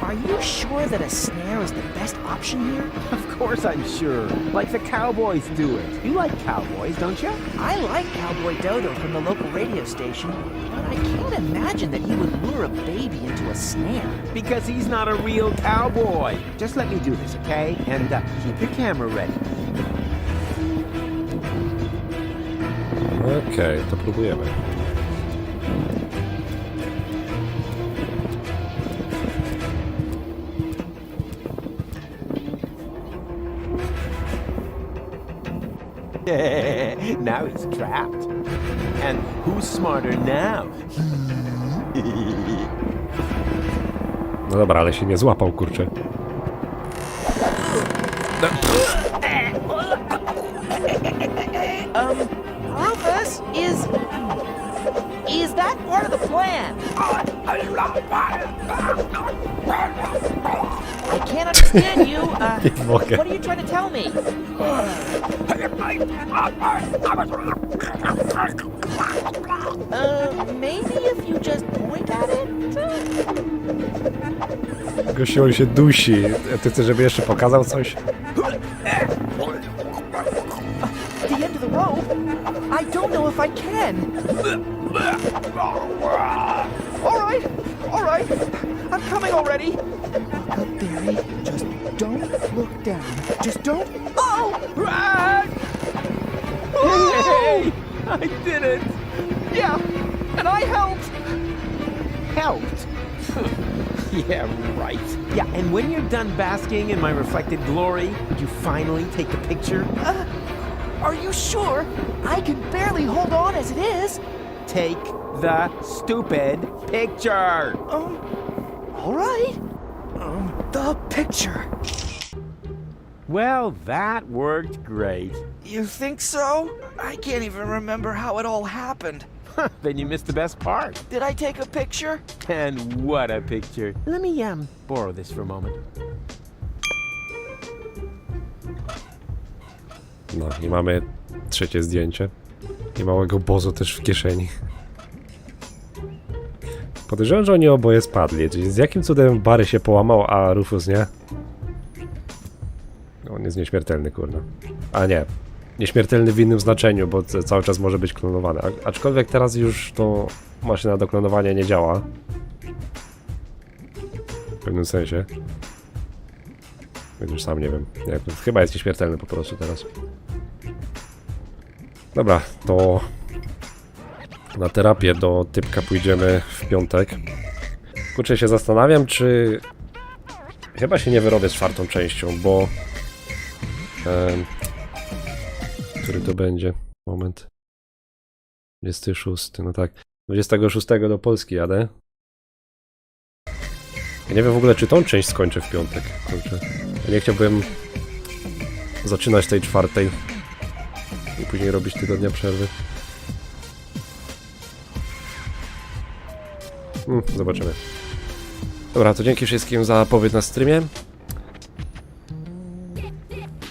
are you sure that a snare is the best option here? Of course I'm sure. Like the cowboys do it. You like cowboys, don't you? I like Cowboy Dodo from the local radio station, but I can't imagine that he would lure a baby into a snare. Because he's not a real cowboy. Just let me do this, okay? And keep your camera ready. Okej, to próbujemy. Now he's trapped. And who's smarter now? No dobra, ale się nie złapał, kurczę. Rufus, is that part of the plan? I can't understand you. What are you trying to tell me? Maybe if you just point at it? Gościu, on się dusi. Ty chcesz, żeby jeszcze pokazał coś? The end of the rope? I don't know if I can. All right. I'm coming already. Good theory. Just don't look down. Just don't. Oh! Hey! I did it! Yeah, and I helped. Helped? Yeah, right. Yeah, and when you're done basking in my reflected glory, would you finally take the picture? Are you sure? I can barely hold on as it is. Take the stupid picture. All right. The picture. Well, that worked great. You think so? I can't even remember how it all happened. Then you missed the best part. Did I take a picture? And what a picture. Let me borrow this for a moment. No i mamy trzecie zdjęcie. I małego bozu też w kieszeni. Podejrzewam, że oni oboje spadli. Czyli z jakim cudem Barry się połamał, a Rufus nie? On jest nieśmiertelny, kurna. A nie. Nieśmiertelny w innym znaczeniu, bo cały czas może być klonowany. Aczkolwiek teraz już to maszyna do klonowania nie działa. W pewnym sensie. Już sam nie wiem. Nie, chyba jest nieśmiertelny po prostu teraz. Dobra, to na terapię do typka pójdziemy w piątek. Kurczę, się zastanawiam, czy chyba się nie wyrobię z 4. częścią, bo który to będzie? Moment. 26, no tak. 26 do Polski jadę. Ja nie wiem w ogóle, czy tą część skończę w piątek. Kurczę. Ja nie chciałbym zaczynać tej 4. i później robić tygodnia przerwy. Zobaczymy. Dobra, to dzięki wszystkim za pobyt na streamie.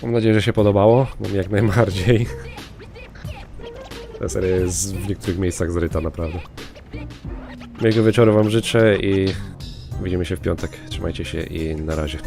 Mam nadzieję, że się podobało. No mi jak najbardziej. Ta seria jest w niektórych miejscach zryta, naprawdę. Miłego wieczoru wam życzę i widzimy się w piątek. Trzymajcie się i na razie.